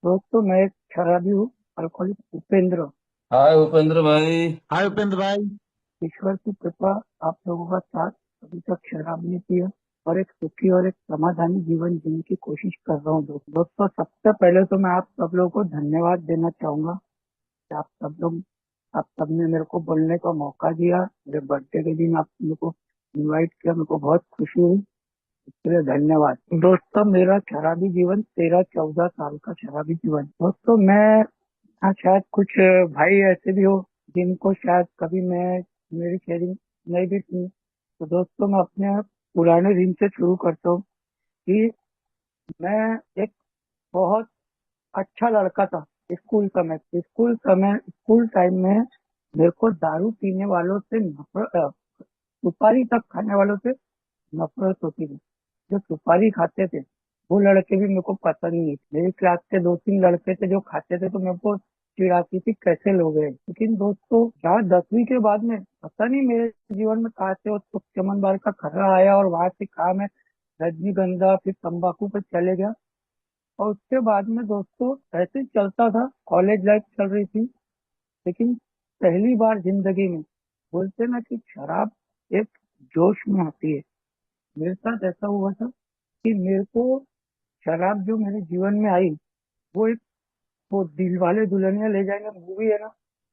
दोस्तों, मैं एक शराबी हूँ, अल्कोहलिक उपेंद्र। हाय उपेंद्र भाई। हाय उपेंद्र भाई। ईश्वर की कृपा, आप लोगों का साथ। अभी तक शराब नहीं पिया और एक सुखी और एक समाधानी जीवन जीने की कोशिश कर रहा हूँ। दोस्तों, सबसे पहले तो मैं आप सब लोगों को धन्यवाद देना चाहूंगा कि आप सबने मेरे को बोलने का मौका दिया। मेरे बर्थडे के दिन आप मेरे को इनवाइट किया, मेरे को बहुत खुशी हुई। इसके लिए धन्यवाद। दोस्तों, मेरा शराबी जीवन 13-14 साल का शराबी जीवन। दोस्तों, मैं, हाँ, शायद कुछ भाई ऐसे भी हो जिनको शायद कभी मैं मेरी शेयरिंग नहीं भी सुनी। तो दोस्तों, मैं अपने पुराने दिन से शुरू करता हूँ कि मैं एक बहुत अच्छा लड़का था। स्कूल टाइम में मेरे को दारू पीने वालों से नफरत, सुपारी तक खाने वालों से नफरत होती थी। जो सुपारी खाते थे वो लड़के भी मेरे को पसंद नहीं थे। मेरी क्लास के 2-3 लड़के थे जो खाते थे, तो मेरे को चिढ़ाती थी कैसे लोग हैं। लेकिन दोस्तों, क्या 10वीं के बाद में पता नहीं मेरे जीवन में कहा से वो चमन बार का खर्रा आया और वहां से कहा मैं रजनीगंधा फिर तंबाकू पर चले गया। और उसके बाद में दोस्तों ऐसे ही चलता था, कॉलेज लाइफ चल रही थी। लेकिन पहली बार जिंदगी में बोलते ना कि शराब एक जोश में आती है। मेरे साथ ऐसा हुआ था कि मेरे को शराब जो मेरे जीवन में आई, वो एक, वो दिल वाले दुल्हनिया ले जाएंगे मूवी है ना,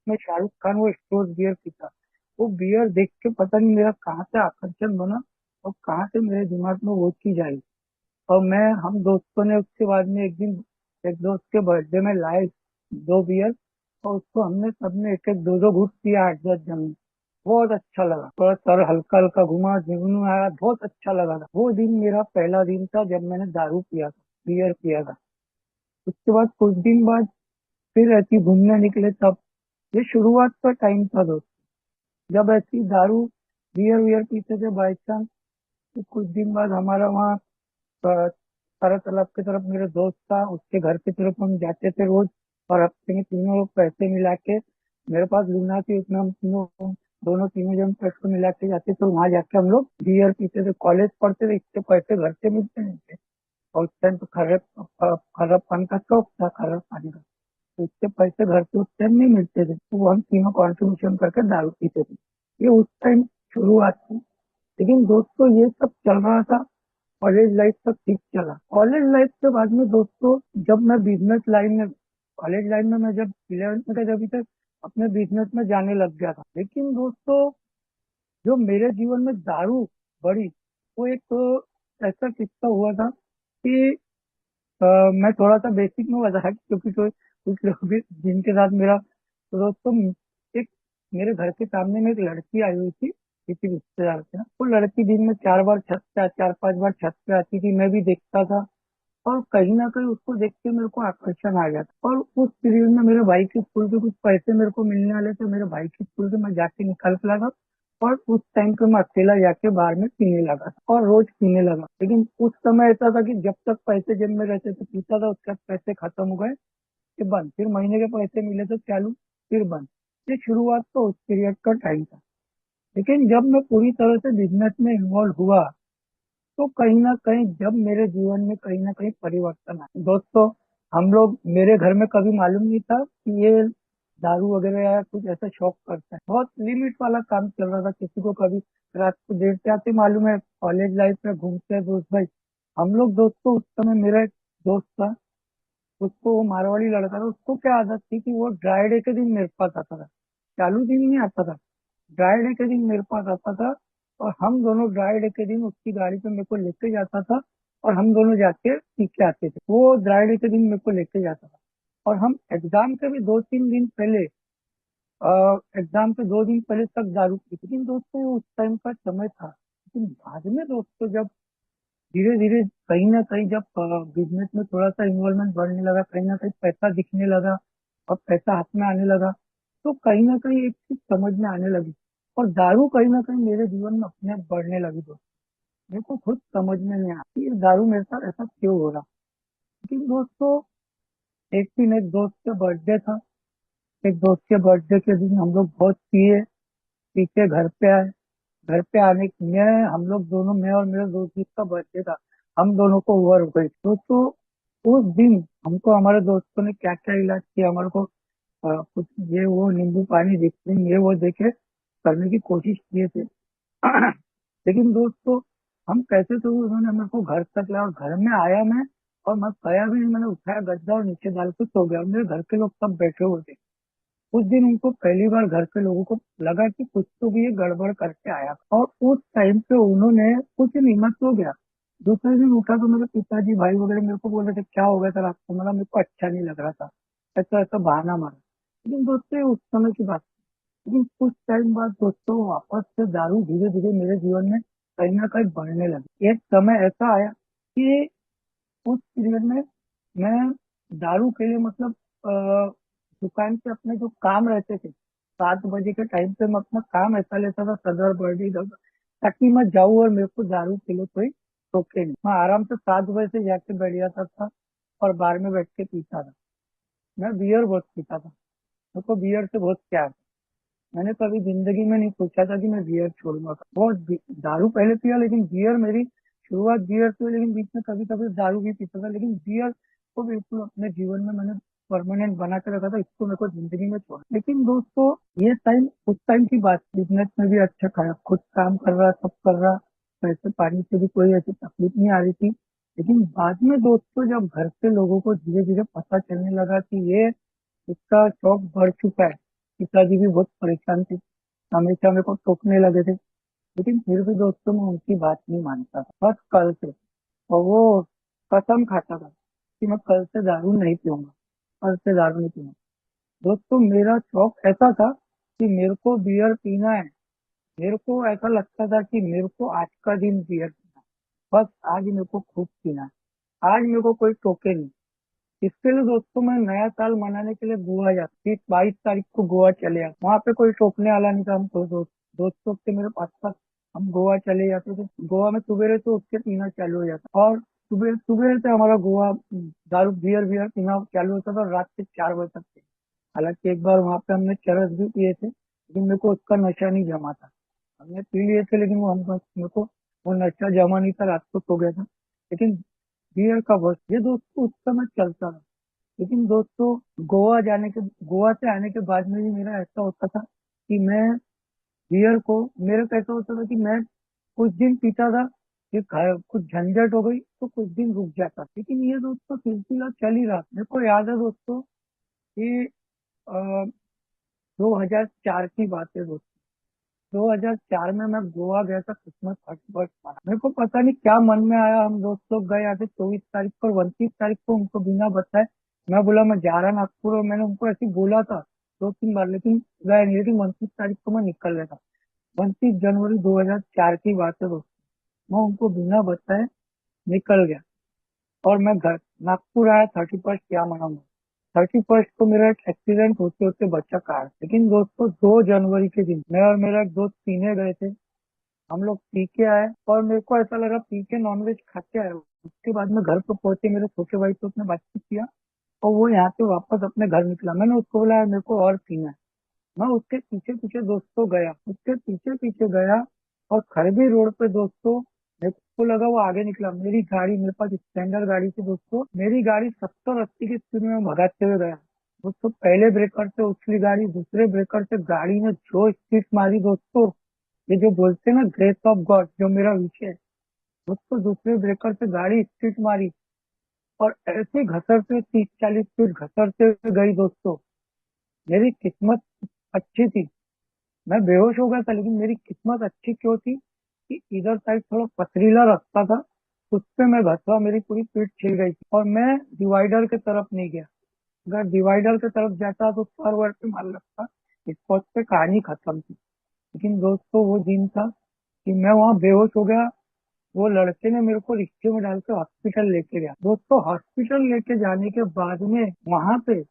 मैं शाहरुख खान वो स्टोर बियर पीता। वो बियर देख के पता नहीं मेरा कहाँ से आकर्षण बना और कहाँ से मेरे दिमाग में वो चीज आई। और हम दोस्तों ने उसके बाद में एक दिन एक दोस्त के बर्थडे में लाए 2 बियर, और उसको हमने सबने एक एक दो दो घूट पिया 8-10 जन। बहुत अच्छा लगा, थोड़ा सर हल्का हल्का घुमा, जुनून आया, बहुत अच्छा लगा था। वो दिन मेरा पहला दिन था जब मैंने दारू पिया था, बियर पिया था। उसके बाद कुछ दिन बाद फिर ऐसी घूमने निकले तब। ये शुरुआत का टाइम था दोस्त, जब ऐसी दारू बियर वियर पीते थे बाई चांस। तो कुछ दिन बाद हमारा वहाँ सारा तालाब की तरफ मेरे दोस्त था, उसके घर की तरफ हम जाते थे रोज। और हफ्ते में तीनों लोग पैसे मिला के, मेरे पास लूना थी, उसमें हम दोनों तीनों जन पैसे मिला के जाते थे। वहां जाके हम लोग बियर पीते थे, कॉलेज पढ़ते थे, इसके पैसे घर से मिलते नहीं थे। और उस टाइम तो खराब पानी का शौक था, खराब पानी का। तो इसके पैसे घर से उस टाइम नहीं मिलते थे, तो वो हम तीनों कॉन्ट्रीब्यूशन करके दारू पीते थे। ये उस टाइम शुरुआत थी। लेकिन दोस्तों, ये सब चल रहा था, कॉलेज लाइफ तक ठीक चला। कॉलेज लाइफ के बाद में दोस्तों, जब मैं बिजनेस लाइन में, कॉलेज लाइन में मैं जब 11th में था, जब तक अपने बिजनेस में जाने लग गया था। लेकिन दोस्तों, जो मेरे जीवन में दारू बढ़ी, वो एक ऐसा किस्सा हुआ था कि मैं थोड़ा सा बेसिक में बता, क्योंकि कुछ लोग भी जिनके साथ मेरा, तो दोस्तों, एक मेरे घर के सामने में एक लड़की आई हुई थी, किसी रिश्तेदार के ना। वो लड़की दिन में 4 बार छत पे, 4-5 बार छत पे आती थी, मैं भी देखता था। और कहीं ना कहीं उसको देख के मेरे को आकर्षण आ गया था। और उस पीरियड में मेरे भाई के स्कूल के कुछ पैसे मेरे को मिलने वाले थे, मेरे भाई के स्कूल के मैं जाके निकाल के लगा। और उस टाइम पे मैं अकेला जाके बाहर में पीने लगा था और रोज पीने लगा। लेकिन उस समय ऐसा था कि जब तक पैसे जेब में रहते थे पीता था, उसके बाद पैसे खत्म हो गए कि बंद, फिर महीने के पैसे मिले तो चालू, फिर बंद। ये शुरुआत तो उस पीरियड का टाइम था। लेकिन जब मैं पूरी तरह से बिजनेस में इन्वॉल्व हुआ, तो कहीं ना कहीं जब मेरे जीवन में कहीं ना कहीं परिवर्तन आया। दोस्तों, हम लोग, मेरे घर में कभी मालूम नहीं था कि ये दारू वगैरह या कुछ ऐसा शौक करता है। बहुत लिमिट वाला काम चल रहा था, किसी को कभी रात को देर से आते मालूम है, कॉलेज लाइफ में घूमते हैं दोस्त भाई। हम लोग दोस्तों, उस समय मेरा एक दोस्त था, उसको, वो मारवाड़ी लड़का था, उसको क्या आदत थी कि वो ड्राई डे के दिन मेरे पास आता था। चालू दिन नहीं आता था, ड्राई डे के दिन मेरे पास आता था। और हम दोनों ड्राई डे के दिन उसकी गाड़ी पे मेरे को लेके जाता था, और हम दोनों जाके पी के आते थे। वो ड्राई डे के दिन मेरे को लेके जाता था। और हम एग्जाम के भी 2-3 दिन पहले, एग्जाम के 2 दिन पहले तक दारू पी। लेकिन दोस्तों, ये उस टाइम का समय था। लेकिन बाद में दोस्तों, जब धीरे धीरे कहीं ना कहीं जब बिजनेस में थोड़ा सा इन्वॉल्वमेंट बढ़ने लगा, कहीं ना कहीं पैसा दिखने लगा और पैसा हाथ में आने लगा, तो कहीं ना कहीं एक चीज समझ में आने लगी। और दारू कहीं ना कहीं मेरे जीवन में अपने आप बढ़ने लगी दोस्त। मेरे को खुद समझ में नहीं आया कि ये दारू मेरे साथ ऐसा क्यों हो रहा। लेकिन दोस्तों, एक दिन एक दोस्त का बर्थडे था। एक दोस्त के बर्थडे के दिन हम लोग बहुत पिए, पी के घर पे आए। घर पे आने में हम लोग दोनों, मैं और मेरे दोस्त जिसका बर्थडे था, हम दोनों को ओवर हो गई दोस्तों। उस दिन हमको हमारे दोस्तों ने क्या क्या इलाज किया, हमारे को कुछ ये वो नींबू पानी जिक्सिन ये वो देके करने की कोशिश किए थे। लेकिन दोस्तों हम कैसे तो उन्होंने मेरे को घर तक लाया, और घर में आया मैं, और मैं गया भी नहीं, मैंने उठाया गद्दा और नीचे डाल के सो गया, और मेरे घर के लोग सब बैठे हुए थे। उस दिन उनको पहली बार घर के लोगों को लगा कि कुछ तो भी ये गड़बड़ करके आया, और उस टाइम पे उन्होंने कुछ नहीं, मत हो गया। दूसरे दिन उठा तो मेरे पिताजी भाई वगैरह मेरे को बोल रहे थे क्या हो गया था रात को, मेरे को अच्छा नहीं लग रहा था, ऐसा ऐसा बहाना मारा। लेकिन दोस्तों ये उस समय की बात। लेकिन कुछ टाइम बाद दोस्तों वापस से दारू धीरे धीरे मेरे जीवन में कहीं ना कहीं बढ़ने लगी। एक समय ऐसा आया कि उस पीरियड में मैं दारू के लिए मतलब दुकान पे अपने जो काम रहते थे, 7 बजे के टाइम पे मैं अपना काम ऐसा लेता था, सदर बर्डी ताकि मैं जाऊँ और मेरे को दारू के लिए कोई रोके नहीं। मैं आराम से 7 बजे से जाके बैठ जाता था और बार में बैठ के पीता था। मैं बियर बहुत पीता था, मेरे को बियर से बहुत प्यार था। मैंने कभी जिंदगी में नहीं सोचा था कि मैं बियर छोड़ूंगा। बहुत दारू पहले पिया, लेकिन बियर मेरी शुरुआत बियर से हुई, लेकिन बीच में कभी कभी दारू भी पीता था, लेकिन बियर को बिल्कुल अपने जीवन में मैंने परमानेंट बना के रखा था, इसको मेरे को जिंदगी में छोड़ा। लेकिन दोस्तों ये टाइम उस टाइम की बात, बिजनेस में भी अच्छा खाया, खुद काम कर रहा, सब कर रहा, पैसे पानी से भी कोई ऐसी तकलीफ नहीं आ रही थी। लेकिन बाद में दोस्तों जब घर के लोगों को धीरे धीरे पता चलने लगा कि ये इसका शौक बढ़ चुका है, पिताजी भी बहुत परेशान थे, हमेशा मेरे को टोकने लगे थे। लेकिन फिर भी दोस्तों मैं उनकी बात नहीं मानता था, बस कल से। और वो कसम खाता था कि मैं कल से दारू नहीं पीऊंगा, कल से दारू नहीं पीऊंगा। दोस्तों मेरा शौक ऐसा था कि मेरे को बियर पीना है, मेरे को ऐसा लगता था कि मेरे को आज का दिन बियर पीना है, बस आज मेरे को खूब पीना है, आज मेरे को कोई टोके नहीं। इसके लिए दोस्तों मैं नया साल मनाने के लिए गोवा जाती, 22 तारीख को गोवा चले जाते, वहां पे कोई टोकने वाला नहीं था। हम तो दोस्तों के मेरे पास पास हम गोवा चले जाते थे। गोवा में सुबह तो उसके पीना चालू हो जाता, और सुबह सुबह से हमारा गोवा दारू बियर बियर पीना चालू होता था, और रात के 4 बजे तक थे। हालांकि एक बार वहां पे हमने चरस भी पिए थे, लेकिन मेरे को उसका नशा नहीं जमा था। हमने पी लिए थे लेकिन वो हम मेरे को वो नशा जमा नहीं था, रात को सो गया था। लेकिन बियर का बस ये दोस्तों उस समय चलता था। लेकिन दोस्तों गोवा से आने के बाद में भी मेरा ऐसा होता था कि मैं बियर को, मेरा कैसा होता था कि मैं कुछ दिन पीता था, कि कुछ झंझट हो गई तो कुछ दिन रुक जाता, लेकिन ये दोस्तों सिलसिला चल ही रहा। मेरे को याद है दोस्तों कि 2004 की बात है दोस्तों। 2004 में मैं गोवा गया था क्रिसमस 31st माना। मेरे को पता नहीं क्या मन में आया, हम दोस्त लोग गए आते 24 तारीख को, और 29 तारीख को उनको बिना बताए मैं बोला मैं जा रहा नागपुर, और मैंने उनको ऐसे ही बोला था 2-3 बार, लेकिन गए नहीं। लेकिन 29 तारीख को मैं निकल गया था। 29 जनवरी 2004 की बात है दोस्तों, मैं उनको बिना बताए निकल गया, और मैं घर नागपुर आया 31st क्या मनाऊंगा। 31st को मेरा एक एक्सीडेंट होते होते बच्चा कार। लेकिन दोस्तों 2 जनवरी के दिन मैं और मेरा एक दोस्त पीने गए थे, हम लोग पी के आए, और मेरे को ऐसा लगा पी के नॉनवेज खा के आए। उसके बाद में घर पे पहुंचे, मेरे छोटे भाई से उसने बातचीत किया, और वो यहाँ पे वापस अपने घर निकला। मैंने उसको बोला यार मेरे को और पीना है। मैं उसके पीछे पीछे दोस्तों गया, उसके पीछे पीछे गया, और खरबी रोड पे दोस्तों मेरे को लगा वो आगे निकला। मेरी गाड़ी, मेरे पास स्प्लेंडर गाड़ी थी दोस्तों, मेरी गाड़ी 70-80 की स्पीड में भगाते हुए गया दोस्तों। पहले ब्रेकर से उछली गाड़ी, दूसरे ब्रेकर से गाड़ी ने जो स्पीड मारी दोस्तों, ये जो बोलते हैं ना ग्रेस ऑफ गॉड, जो मेरा विषय है दोस्तों, दूसरे ब्रेकर से गाड़ी स्पीड मारी, और ऐसे घसरते 30-40 फीट घसरते हुए गई दोस्तों। मेरी किस्मत अच्छी थी, मैं बेहोश हो गया था, लेकिन मेरी किस्मत अच्छी क्यों थी कि इधर साइड थोड़ा पथरीला रास्ता था, उस पे मैं घसरा, मेरी पूरी पीठ छिल गई थी, और मैं डिवाइडर की तरफ नहीं गया। अगर डिवाइडर की तरफ जाता तो सर वर पे मार लगता, इस पॉइंट पे कहानी खत्म थी। लेकिन दोस्तों वो दिन था कि मैं वहां बेहोश हो गया। वो लड़के ने मेरे को रिक्शे में डाल के हॉस्पिटल लेके गया दोस्तों। हॉस्पिटल लेके जाने के बाद में वहां पे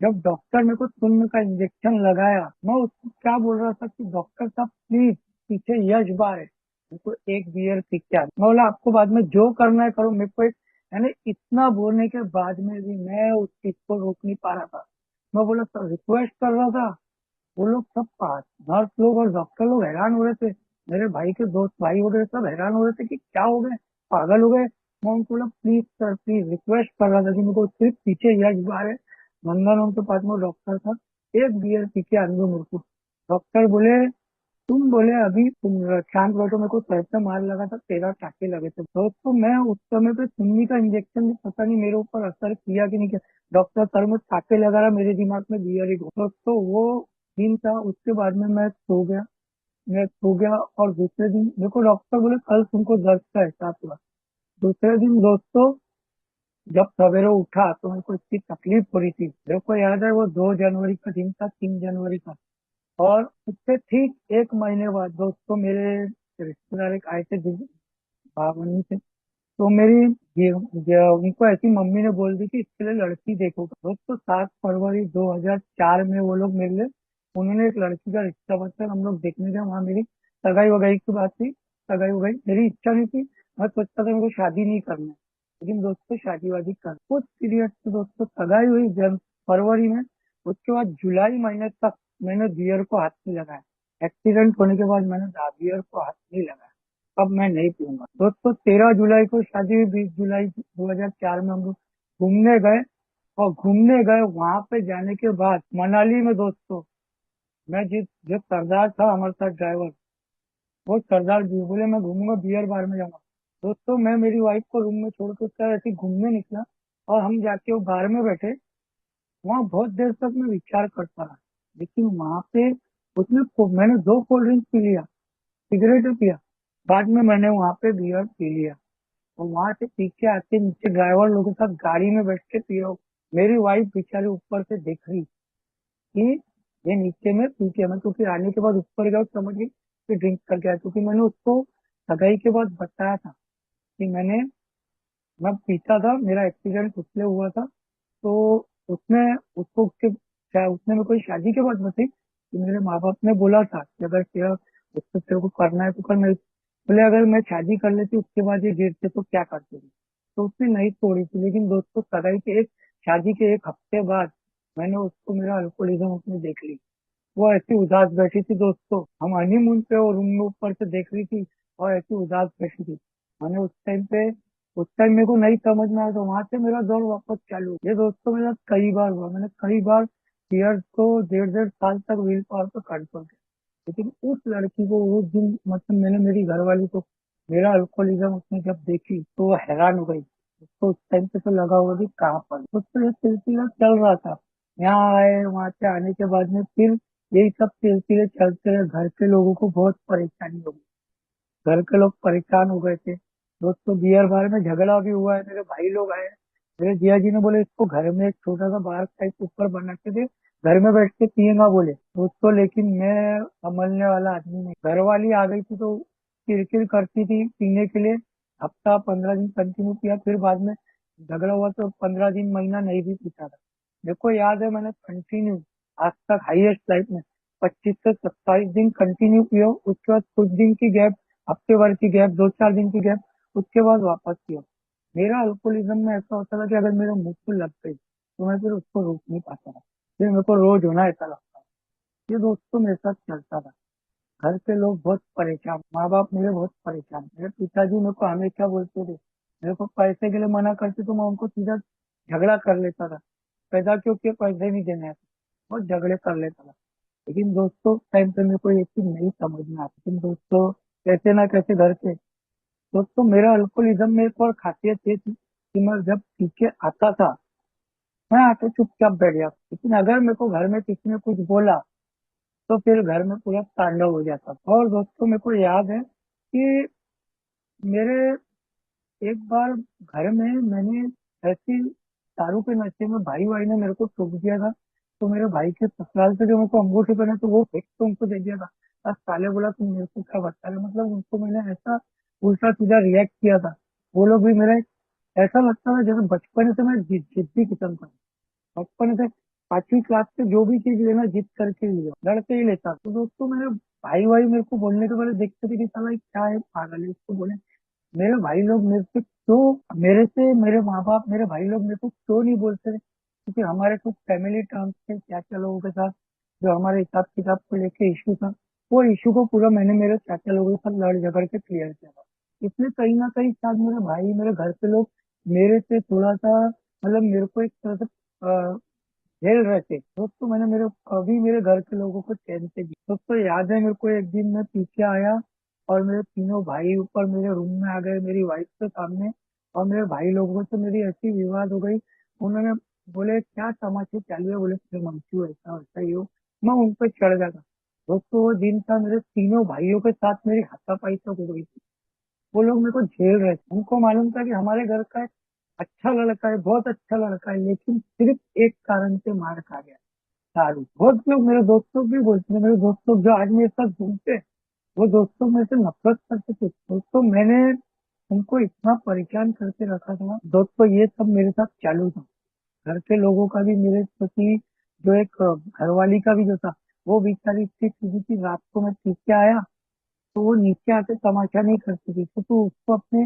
जब डॉक्टर मेरे को सुन्न का इंजेक्शन लगाया, मैं उसको क्या बोल रहा था कि डॉक्टर साहब प्लीज पीछे यश बार है, मेरे को एक बियर पी के आ। मैं बोला आपको बाद में जो करना है करो, मेरे को एक, यानी इतना बोलने के बाद में भी मैं उस चीज को रोक नहीं पा रहा था। मैं बोला सर रिक्वेस्ट कर रहा था। वो लोग सब पास, नर्स लोग और डॉक्टर लोग हैरान हो रहे थे, मेरे भाई के दोस्त भाई वगैरह सब हैरान हो रहे थे कि क्या हो गए, पागल हो गए, मैं उनको बोला प्लीज सर प्लीज रिक्वेस्ट कर रहा था कि मेरे को सिर्फ पीछे यश बार है, नंदन के पास में डॉक्टर था, एक बियर पी के आने दो मेरे को। डॉक्टर बोले तुम बोले अभी तुम शांत बैठो, मेरे को सर पे मार लगा था, 13 टाके लगे थे दोस्तों। मैं उस समय पे सुन्नी का इंजेक्शन भी पता नहीं मेरे ऊपर असर किया कि नहीं किया, डॉक्टर सर में टाके लगा रहा, मेरे दिमाग में बियर ही दोस्तों वो दिन था। उसके बाद में मैं सो गया और दूसरे दिन मेरे को डॉक्टर बोले कल तुमको दर्द का एहसास हुआ। दूसरे दिन दोस्तों जब सवेरे उठा तो मेरे को इतनी तकलीफ हो रही थी, मेरे को याद है वो 2 जनवरी का दिन था, 3 जनवरी का। और उससे ठीक एक महीने बाद दोस्तों मेरे रिश्तेदार एक आए थे भावनी से। तो उनको ऐसी मम्मी ने बोल दी कि इसके लिए लड़की देखो दोस्तों। 7 फरवरी 2004 में वो लोग मेरे लिए, उन्होंने एक लड़की का रिश्ता बच्चा हम लोग देखने गए, वहां मेरी सगाई वगाई की बात थी। सगाई वगाई मेरी इच्छा नहीं थी, मैं सोचता था मेरे को शादी नहीं करना है, लेकिन दोस्तों शादी वादी कर कुछ पीरियड से दोस्तों सगाई हुई जन फरवरी में। उसके बाद जुलाई महीने तक मैंने बियर को हाथ नहीं लगाया। एक्सीडेंट होने के बाद मैंने बियर को हाथ नहीं लगाया। अब मैं नहीं पीऊंगा दोस्तों। 13 जुलाई को शादी हुई, 20 जुलाई 2004 में हम लोग घूमने गए। और घूमने गए वहां पे जाने के बाद मनाली में दोस्तों, मैं जिस जो सरदार था हमारे साथ ड्राइवर, वो सरदार जी बोले मैं घूमूंगा बियर बार में जाऊंगा। दोस्तों मैं मेरी वाइफ को रूम में छोड़ के उसका ऐसे ही घूमने निकला, और हम जाके वो बार में बैठे। वहां बहुत देर तक मैं विचार करता रहा, लेकिन वहां पे मैंने 2 कोल्ड ड्रिंक पी लिया, सिगरेट भी पिया, बाद में मैंने वहां पे बियर पी लिया। और वहां से पी के आके नीचे ड्राइवर लोगों के साथ गाड़ी में बैठ के पी रहा हूँ। मेरी वाइफ बेचारी ऊपर से देख रही कि ये नीचे में पी के, मैं क्योंकि आने के बाद ऊपर गया तो समझ गई कि ड्रिंक करके आया, क्योंकि मैंने उसको सगाई के बाद बताया था कि मैं पीता था, मेरा एक्सीडेंट उसने हुआ था। तो उसने उसको उसने मेरे को शादी के बाद बताई कि मेरे माँ बाप ने बोला था कि अगर तेरे को करना है तो कर। मैं बोले अगर मैं शादी कर लेती उसके बाद ये गिरते तो क्या करती थी। तो उसने नहीं तोड़ी थी, लेकिन दोस्तों सगाई के शादी के 1 हफ्ते बाद मैंने उसको, मेरा अल्कोहलिज्म उसने देख ली। वो ऐसी उदास बैठी थी दोस्तों, हम हनीमून पे और रूम में ऊपर से देख रही थी और ऐसी उदास बैठी थी। मैंने उस टाइम मेरे को नहीं समझ में आया, तो वहां से मेरा दौर वापस चालू हुआ। ये दोस्तों मेरा कई बार हुआ, मैंने कई बार ईयर को 1.5 1.5 साल तक व्हील पावर पर कंट्रोल किया। लेकिन उस लड़की को उस दिन मतलब मैंने मेरी घरवाली को मेरा अल्कोहलिज्म उसने जब देखी तो वो हैरान हो गई। उसको उस टाइम पे तो लगा होगा कि कहाँ पर उसको ये सिलसिला चल रहा था। यहाँ आए, वहां से आने के बाद में फिर यही सब सिलसिले चलते रहे, घर के लोगों को बहुत परेशानी हो गई, घर के लोग परेशान हो गए थे दोस्तों। बियर बार में झगड़ा भी हुआ है, मेरे भाई लोग आए, मेरे जिया जी ने बोले इसको घर में एक छोटा सा बार टाइप ऊपर बना के दे, घर में बैठ के पिएगा बोले दोस्तों। लेकिन मैं संभलने वाला आदमी नहीं, घर वाली आ गई थी तो किरकिर करती थी पीने के लिए। हफ्ता 15 दिन कंटिन्यू किया, फिर बाद में झगड़ा हुआ तो 15 दिन महीना नहीं भी पीता था। मेरे को याद है मैंने कंटिन्यू आज तक हाईएस्ट लाइफ में 25 से 27 दिन कंटिन्यू किया। उसके बाद कुछ दिन की गैप, हफ्ते भर की गैप, 2 4 दिन की गैप, उसके बाद वापस किया। मेरा अल्कोहलिज्म में ऐसा होता था कि अगर मेरे मुंह को लग गई तो मैं फिर उसको रोक नहीं पाता था, फिर मेरे को रोज होना ऐसा लगता था। ये दोस्तों मेरे साथ चलता था। घर के लोग बहुत परेशान, माँ बाप मेरे बहुत परेशान, मेरे पिताजी मेरे को हमेशा बोलते थे, मेरे को पैसे के लिए मना करते तो मैं उनको सीधा झगड़ा कर लेता था, पैदा क्योंकि पैसे नहीं देने आते, बहुत झगड़े कर लेता था। लेकिन दोस्तों टाइम पे मेरे को ये चीज नहीं समझ में आती। लेकिन दोस्तों कैसे ना कैसे घर के दोस्तों, मेरा अल्कोहलिज्म में एक और खासियत ये थी कि मैं जब पी के आता था मैं आके चुपचाप बैठ जाता, लेकिन अगर मेरे को घर में किसी ने कुछ बोला तो फिर घर में पूरा तांडव हो जाता था। और दोस्तों मेरे को याद है कि मेरे एक बार घर में मैंने ऐसी दारू के नशे में भाई भाई ने मेरे को ठोक दिया था। तो मेरे भाई के ससुराल से जो मेरे को अंगूठे पहने तो वो फेंक तो उनको दे दिया था। बस साले बोला तुम मेरे को क्या बता रहे हो? मतलब उनको मैंने ऐसा उल्टा सीधा रिएक्ट किया था। वो लोग भी मेरे, ऐसा लगता था जैसे बचपन से मैं जिद्दी किस्म का, बचपन से 5वीं क्लास से जो भी चीज लेना जिद करके ही लिया, लड़के ही लेता। तो दोस्तों मेरे भाई भाई मेरे को बोलने के पहले देखते थे कि साला ये क्या है, पागल है, इसको बोले। मेरे भाई लोग मेरे से क्यों, मेरे से मेरे माँ बाप मेरे भाई लोग मेरे को क्यों नहीं बोलते थे? क्योंकि हमारे कुछ फैमिली टर्म्स थे चाचा लोगों के साथ, जो हमारे हिसाब किताब को लेके इशू था। वो इशू को पूरा मैंने मेरे चाचा लोगों के साथ लड़ झगड़ के क्लियर किया था। इसलिए कहीं ना कहीं शायद मेरे भाई मेरे घर के लोग मेरे से थोड़ा सा मतलब मेरे को एक तरह से झेल रहे थे। दोस्तों मैंने मेरे कभी मेरे घर के लोगों को चैन से दिया। दोस्तों याद है मेरे को एक दिन मैं पीछे आया और मेरे तीनों भाई ऊपर मेरे रूम में आ गए मेरी वाइफ के सामने। और मेरे भाई लोगों से मेरी ऐसी विवाद हो गई। उन्होंने बोले क्या तमाशे चालू है, बोले फिर मंचू ऐसा वैसा ये वो। मैं उन पर चढ़ गया था। दोस्तों वो दिन था मेरे तीनों भाइयों के साथ मेरी हाथापाई तक हो गई थी। वो लोग मेरे को झेल रहे थे। उनको मालूम था कि हमारे घर का एक अच्छा लड़का है, बहुत अच्छा लड़का है, लेकिन सिर्फ एक कारण से मार खा गया, दारू। बहुत लोग मेरे दोस्त लोग भी बोलते हैं, मेरे दोस्त लोग जो आज मेरे साथ घूमते हैं, वो दोस्तों मेरे से नफरत करते थे। दोस्तों मैंने उनको इतना परेशान करके रखा था दोस्तों, ये सब मेरे साथ चालू था। घर के लोगों का भी मेरे प्रति जो एक घरवाली का भी जो था, वो बेचारी इतनी सीधी थी। रात को मैं पीछे आया तो वो नीचे आके तमाशा नहीं करती थी, तो उसको अपने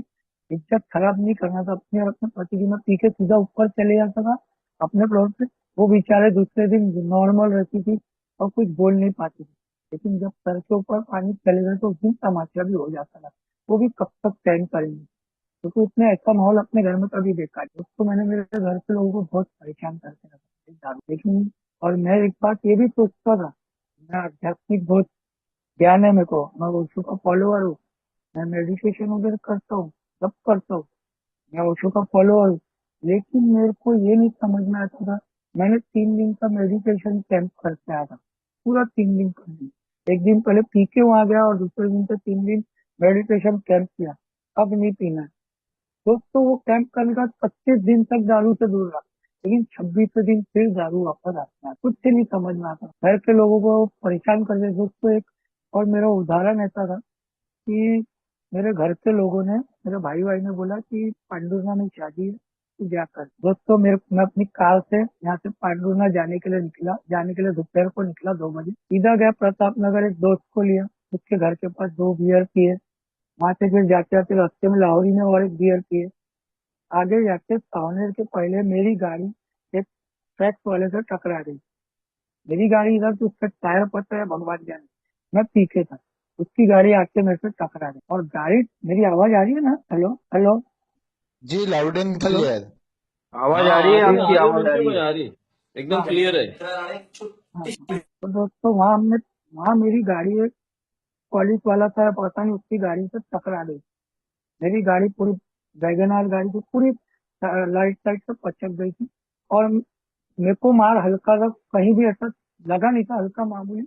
इज्जत खराब नहीं करना था अपने और अपने पति की। मैं पी के सीधा ऊपर चले जाता था अपने फ्लोर पे। वो बेचारे दूसरे दिन नॉर्मल रहती थी और कुछ बोल नहीं पाती थी। लेकिन जब सर के ऊपर पानी चले गए तो उस दिन तमाशा भी हो जाता था। वो भी कब तक सहन करेंगे, क्योंकि उसने ऐसा माहौल अपने घर में कभी देखा नहीं। उसको मैंने मेरे घर के लोगों को बहुत परेशान करके रखा दारू। लेकिन और मैं एक बात ये भी सोचता था, मैं आध्यात्मिक बहुत ज्ञान है मेरे को, मैं ओशो का फॉलोअर हूँ, मैं मेडिटेशन वगैरह करता हूँ, सब करता हूँ, मैं ओशो का फॉलोअर हूँ। लेकिन मेरे को ये नहीं समझ में आता था। मैंने 3 दिन का मेडिटेशन कैंप करके आया था, पूरा 3 दिन कर दिया। एक दिन पहले पी के वहां गया और दूसरे दिन से 3 दिन मेडिटेशन कैंप किया। अब नहीं पीना है। दोस्तों वो कैंप करने का 25 दिन तक दारू से दूर रहा, लेकिन 26वें दिन फिर दारू वापस आता है। कुछ से नहीं समझ में आता, घर के लोगों को परेशान कर दे। दोस्तों एक और मेरा उदाहरण ऐसा था कि मेरे घर के लोगों ने, मेरे भाई भाई ने बोला कि पांडुरंगा में शादी है तू जा कर। दोस्तों मैं अपनी कार से यहाँ से पांडुरंगा जाने के लिए दोपहर को निकला 2 बजे। सीधा गया प्रताप नगर, एक दोस्त को लिया, उसके घर के पास 2 बियर पिए। वहां से फिर जाते जाते रास्ते में लाहौरी में और एक बियर पिए। आगे जाके सावनेर के पहले मेरी गाड़ी एक ट्रक वाले से टकरा गई। मेरी गाड़ी इधर तो उसका टायर पता है भगवान जाने, मैं पीछे था। उसकी गाड़ी आके मेरे से टकरा गई और गाड़ी, मेरी आवाज आ रही है ना? हेलो हेलो जी, लाउड एंड हेलो। क्लियर। आवाज हाँ आ रही आ है, रही है, आपकी आ रही है, आवाज आ बिल्कुल रही भाई है, आ रही है। एकदम हाँ क्लियर है। हाँ हाँ। तो दोस्तों वहां मेरी गाड़ी एक पुलिस वाला था, पता नहीं, उसकी गाड़ी से टकरा गई। मेरी गाड़ी पूरी, वैगनार गाड़ी थी पूरी, लाइट साइड से पचक गई थी। और मेरे को मार हल्का सा कहीं भी ऐसा लगा नहीं था, हल्का मामूली।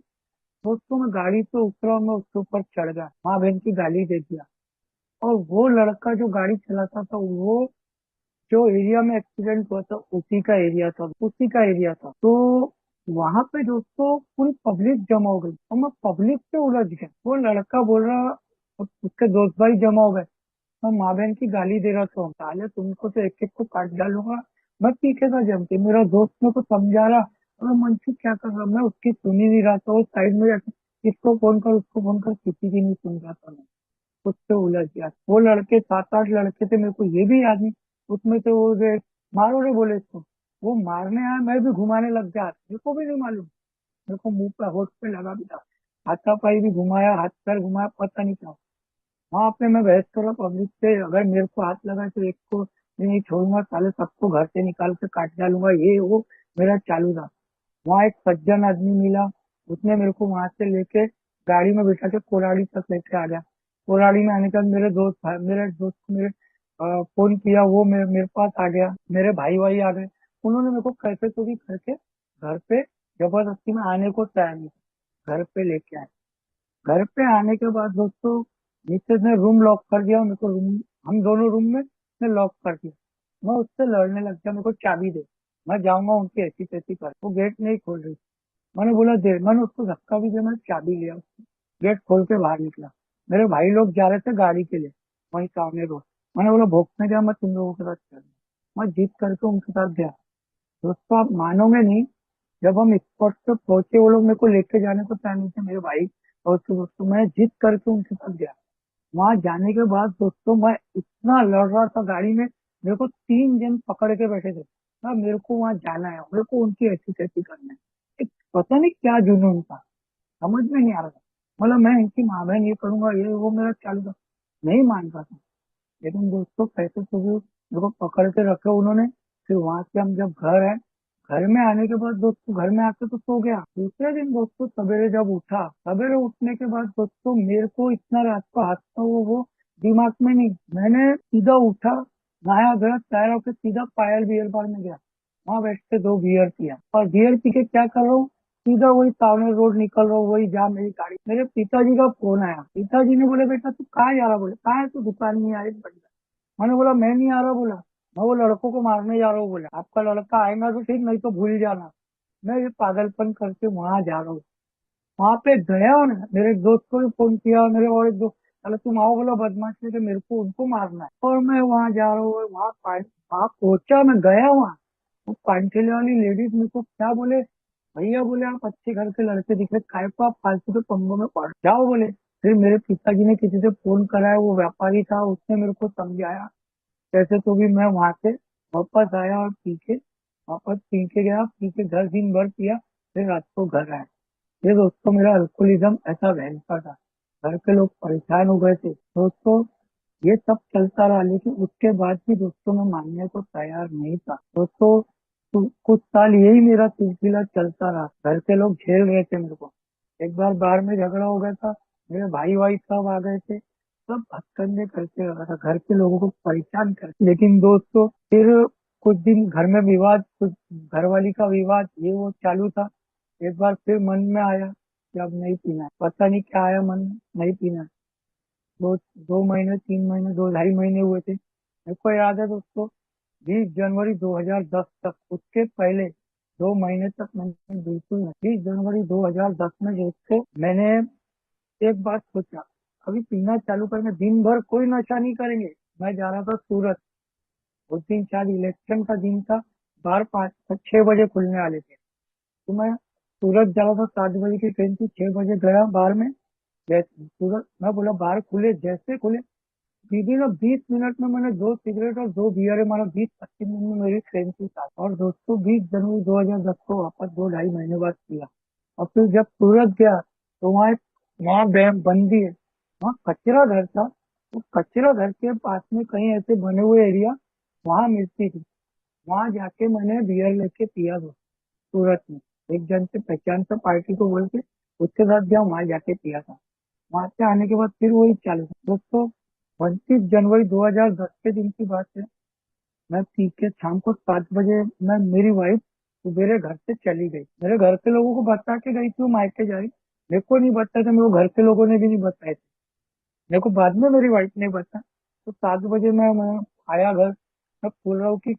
दोस्तों मैं गाड़ी से उतरा और मैं उसके ऊपर चढ़ गया, माँ बहन की गाली दे दिया। और वो लड़का जो गाड़ी चलाता था, वो जो एरिया में एक्सीडेंट हुआ था उसी का एरिया था। तो वहां पे दोस्तों पूरी पब्लिक जमा हो गई और मैं पब्लिक से उलझ गया। वो लड़का बोल रहा और उसके दोस्त भाई जमा हो गए। मैं माँ बहन की गाली दे रहा था, साले तुमको तो एक एक को काट डालूंगा। मैं पीछे था जम के, मेरा दोस्त मेरे को समझा रहा और मंचू क्या कर रहा, मैं उसकी सुन ही नहीं रहा था। वो साइड में जाके इसको फोन कर उसको फोन कर, किसी की नहीं सुन रहा था मैं, उससे उलझ गया। वो लड़के 7 8 लड़के थे, मेरे को ये भी याद नहीं। उसमें से वो जो मारो रे बोले इसको, वो मारने आया, मैं भी घुमाने लग गया, मेरे को भी नहीं मालूम। मेरे को मुंह पे होठ पे लगा भी था, हाथापाई भी घुमाया, हाथ पैर घुमाया, पता नहीं था। वहां पे मैं बहस कर रहा पब्लिक से, अगर मेरे को हाथ लगा तो एक को नहीं छोड़ूंगा, साले सबको घर से निकाल के काट डालूंगा, ये वो मेरा चालू था। वहाँ एक सज्जन आदमी मिला, उसने मेरे को वहां से लेके गाड़ी में बिठा के कोराड़ी तक लेके आ गया। कोराड़ी में आने के बाद मेरे दोस्त को मेरे फोन किया, वो मेरे पास आ गया। मेरे भाई भाई आ गए, उन्होंने मेरे को कैसे तो भी करके घर पे जबरदस्ती में आने को तैयार नहीं, घर पे लेके आए। घर पे आने के बाद दोस्तों मिसेज ने रूम लॉक कर दिया मेरे को, रूम, हम दोनों रूम में ने लॉक कर दिया। मैं उससे लड़ने लग गया, मेरे को चाबी दे, मैं जाऊंगा उनकी ऐसी तैसी कर। वो गेट नहीं खोल रही। मैंने बोला दे, मैंने उसको धक्का भी दिया, मैंने चाबी लिया उसको, गेट खोल के बाहर निकला। मेरे भाई लोग जा रहे थे गाड़ी के लिए, वहीं सामने रोड। मैंने बोला भोगने गया, मैं तुम लोगों के साथ चल, मैं जीत करके उनके साथ गया। दोस्तों आप मानोगे नहीं, जब हम स्पॉट पे पहुंचे, वो लोग मेरे को लेके जाने को तैयार नहीं थे, मेरे भाई और उसके दोस्तों, मैं जिद करके उनके साथ गया। वहां जाने के बाद दोस्तों मैं इतना लड़ रहा था गाड़ी में, मेरे को 3 जन पकड़ के बैठे थे। मेरे को वहां जाना है, मेरे को उनकी ऐसी तैसी करना है। एक पता नहीं क्या जुनून था, समझ में नहीं आ रहा था। मतलब मैं इनकी माँ बहन ये करूंगा, ये वो मेरा चालू था। नहीं मान रहा था। लेकिन दोस्तों पैसे तो भी मेरे को पकड़ के रखे उन्होंने। फिर वहां से हम जब घर आए, घर में आने के बाद दोस्तों घर में आके तो सो गया। दूसरे दिन दोस्तों सवेरे जब उठा, सवेरे उठने के बाद दोस्तों मेरे को इतना रात को हादसा हुआ वो दिमाग में नहीं। मैंने सीधा उठा, नहाया धोया तैयार होकर सीधा पायल बियर बार में गया। वहां बैठ के दो बियर पिया और बियर पी के क्या कर रहा हूँ, सीधा वही सामने रोड निकल रहा हूँ, वही जहाँ मेरी गाड़ी। मेरे पिताजी का फोन आया। पिताजी ने बोले बेटा तू कहाँ जा रहा, बोले कहाँ है तू, दुकान में आई। मैंने बोला मैं नहीं आ रहा, बोला मैं वो लड़कों को मारने जा रहा हूँ। बोला आपका लड़का आएगा तो ठीक, नहीं तो भूल जाना। मैं ये पागलपन करके वहां जा रहा हूँ। वहां पे गया हूँ ना, मेरे एक दोस्त को भी फोन किया, मेरे और एक दोस्त, चलो तुम आओ, बोला बदमाश लेके मेरे को उनको मारना है। और मैं वहां जा रहा हूँ, वहां पहुंचा, मैं गया वहां। वो पांचेले वाली लेडीज मेरे को क्या बोले, भैया बोले आप अच्छे घर के लड़के दिख रहे, काय को आप फालतू के पंगों में पड़ जाओ, बोले। फिर मेरे पिताजी ने किसी से फोन कराया, वो व्यापारी था, उसने मेरे को समझाया। कैसे तो भी मैं वहां से वापस आया और वापस पी के गया, पी के घर दिन भर पिया। फिर रात को घर आया। ये दोस्तों मेरा अल्कोहलिज्म ऐसा भयंकर था। घर के लोग परेशान हो गए थे दोस्तों। ये सब चलता रहा, लेकिन उसके बाद भी दोस्तों मैं मानने को तैयार नहीं था दोस्तों। कुछ साल यही मेरा सिलसिला चलता रहा। घर के लोग झेल रहे थे मेरे को। एक बार बाहर में झगड़ा हो गया था, मेरे भाई भाई सब आ गए थे, सब हथकंडे करते रहा था, घर के लोगों को परेशान कर। लेकिन दोस्तों फिर कुछ दिन घर में विवाद, कुछ घरवाली का विवाद ये वो चालू था। एक बार फिर मन में आया कि अब नहीं पीना है। पता नहीं क्या आया मन में, नहीं पीना है। दो 2 महीने 3 महीने 2 ढाई महीने हुए थे। मेरे को याद है दोस्तों, 20 जनवरी 2010 तक, उसके पहले 2 महीने तक मैंने बिल्कुल नहीं। 20 जनवरी 2010 में दोस्तों मैंने एक बात सोचा, अभी पीना चालू करेंगे, दिन भर कोई नशा नहीं करेंगे। मैं जा रहा था सूरत। उस दिन शायद इलेक्शन का दिन था। बार 5 6 बजे खुलने वाले थे। तो मैं सूरत जा रहा था, 7 बजे की ट्रेन थी, 6 बजे गया बार में। जैसे सूरत मैं बोला बार खुले, जैसे खुले दीदी ने 20 मिनट में मैंने 2 सिगरेट और 2 बियर मारा। 20-25 मिनट में मेरी ट्रेन थी साथ। और दोस्तों 20 जनवरी 2010 को वापस 2 ढाई महीने बाद किया। और फिर जब सूरत गया तो वहाँ बंदी है, वहाँ कचरा घर था। वो कचरा घर के पास में कहीं ऐसे बने हुए एरिया वहां मिलती थी। वहां जाके मैंने बियर लेके पिया सूरत में। एक जन से पहचान था पार्टी को बोल के, उसके साथ गया, वहां जाके पिया था। वहां से आने के बाद फिर वही चालू था दोस्तों। 29 जनवरी 2010 के दिन की बात है। मैं पी के शाम को 7 बजे, मैं मेरी वाइफ मेरे घर से चली गई। मेरे घर के लोगों को बता के गई थी वो मायके जा रही। मेरे को नहीं बताया था, मेरे को घर के लोगों ने भी नहीं बताया था। मेरे को बाद में मेरी वाइफ ने बताया। तो 7 बजे मैं आया घर। मैं बोल रहा हूँ कि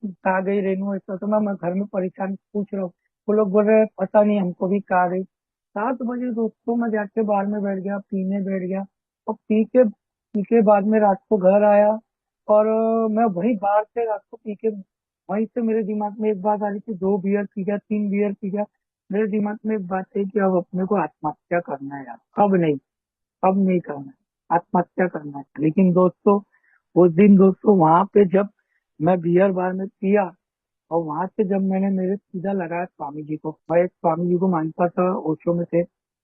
कहाँ गई रेनू, ऐसा तो मैं घर में परेशान पूछ रहा हूँ। वो लोग बोल रहे हैं पता नहीं हमको भी कहाँ गई। 7 बजे दोस्तों मैं जाके बार में बैठ गया, पीने बैठ गया। और पी के बाद में रात को घर आया। और मैं वही बाहर से रात को पी के, वहीं से मेरे दिमाग में एक बात आ रही थी, 2 बियर पी गया, 3 बियर पी गया। मेरे दिमाग में एक बात है कि अब अपने को आत्महत्या करना है यार, अब नहीं करना है, आत्महत्या करना है। लेकिन दोस्तों उस दिन दोस्तों वहां पे जब मैं बियर बार में पिया, और वहां से जब मैंने मेरे सीधा लगाया स्वामी जी को। मैं एक स्वामी जी को मानता था, ओशो में थे।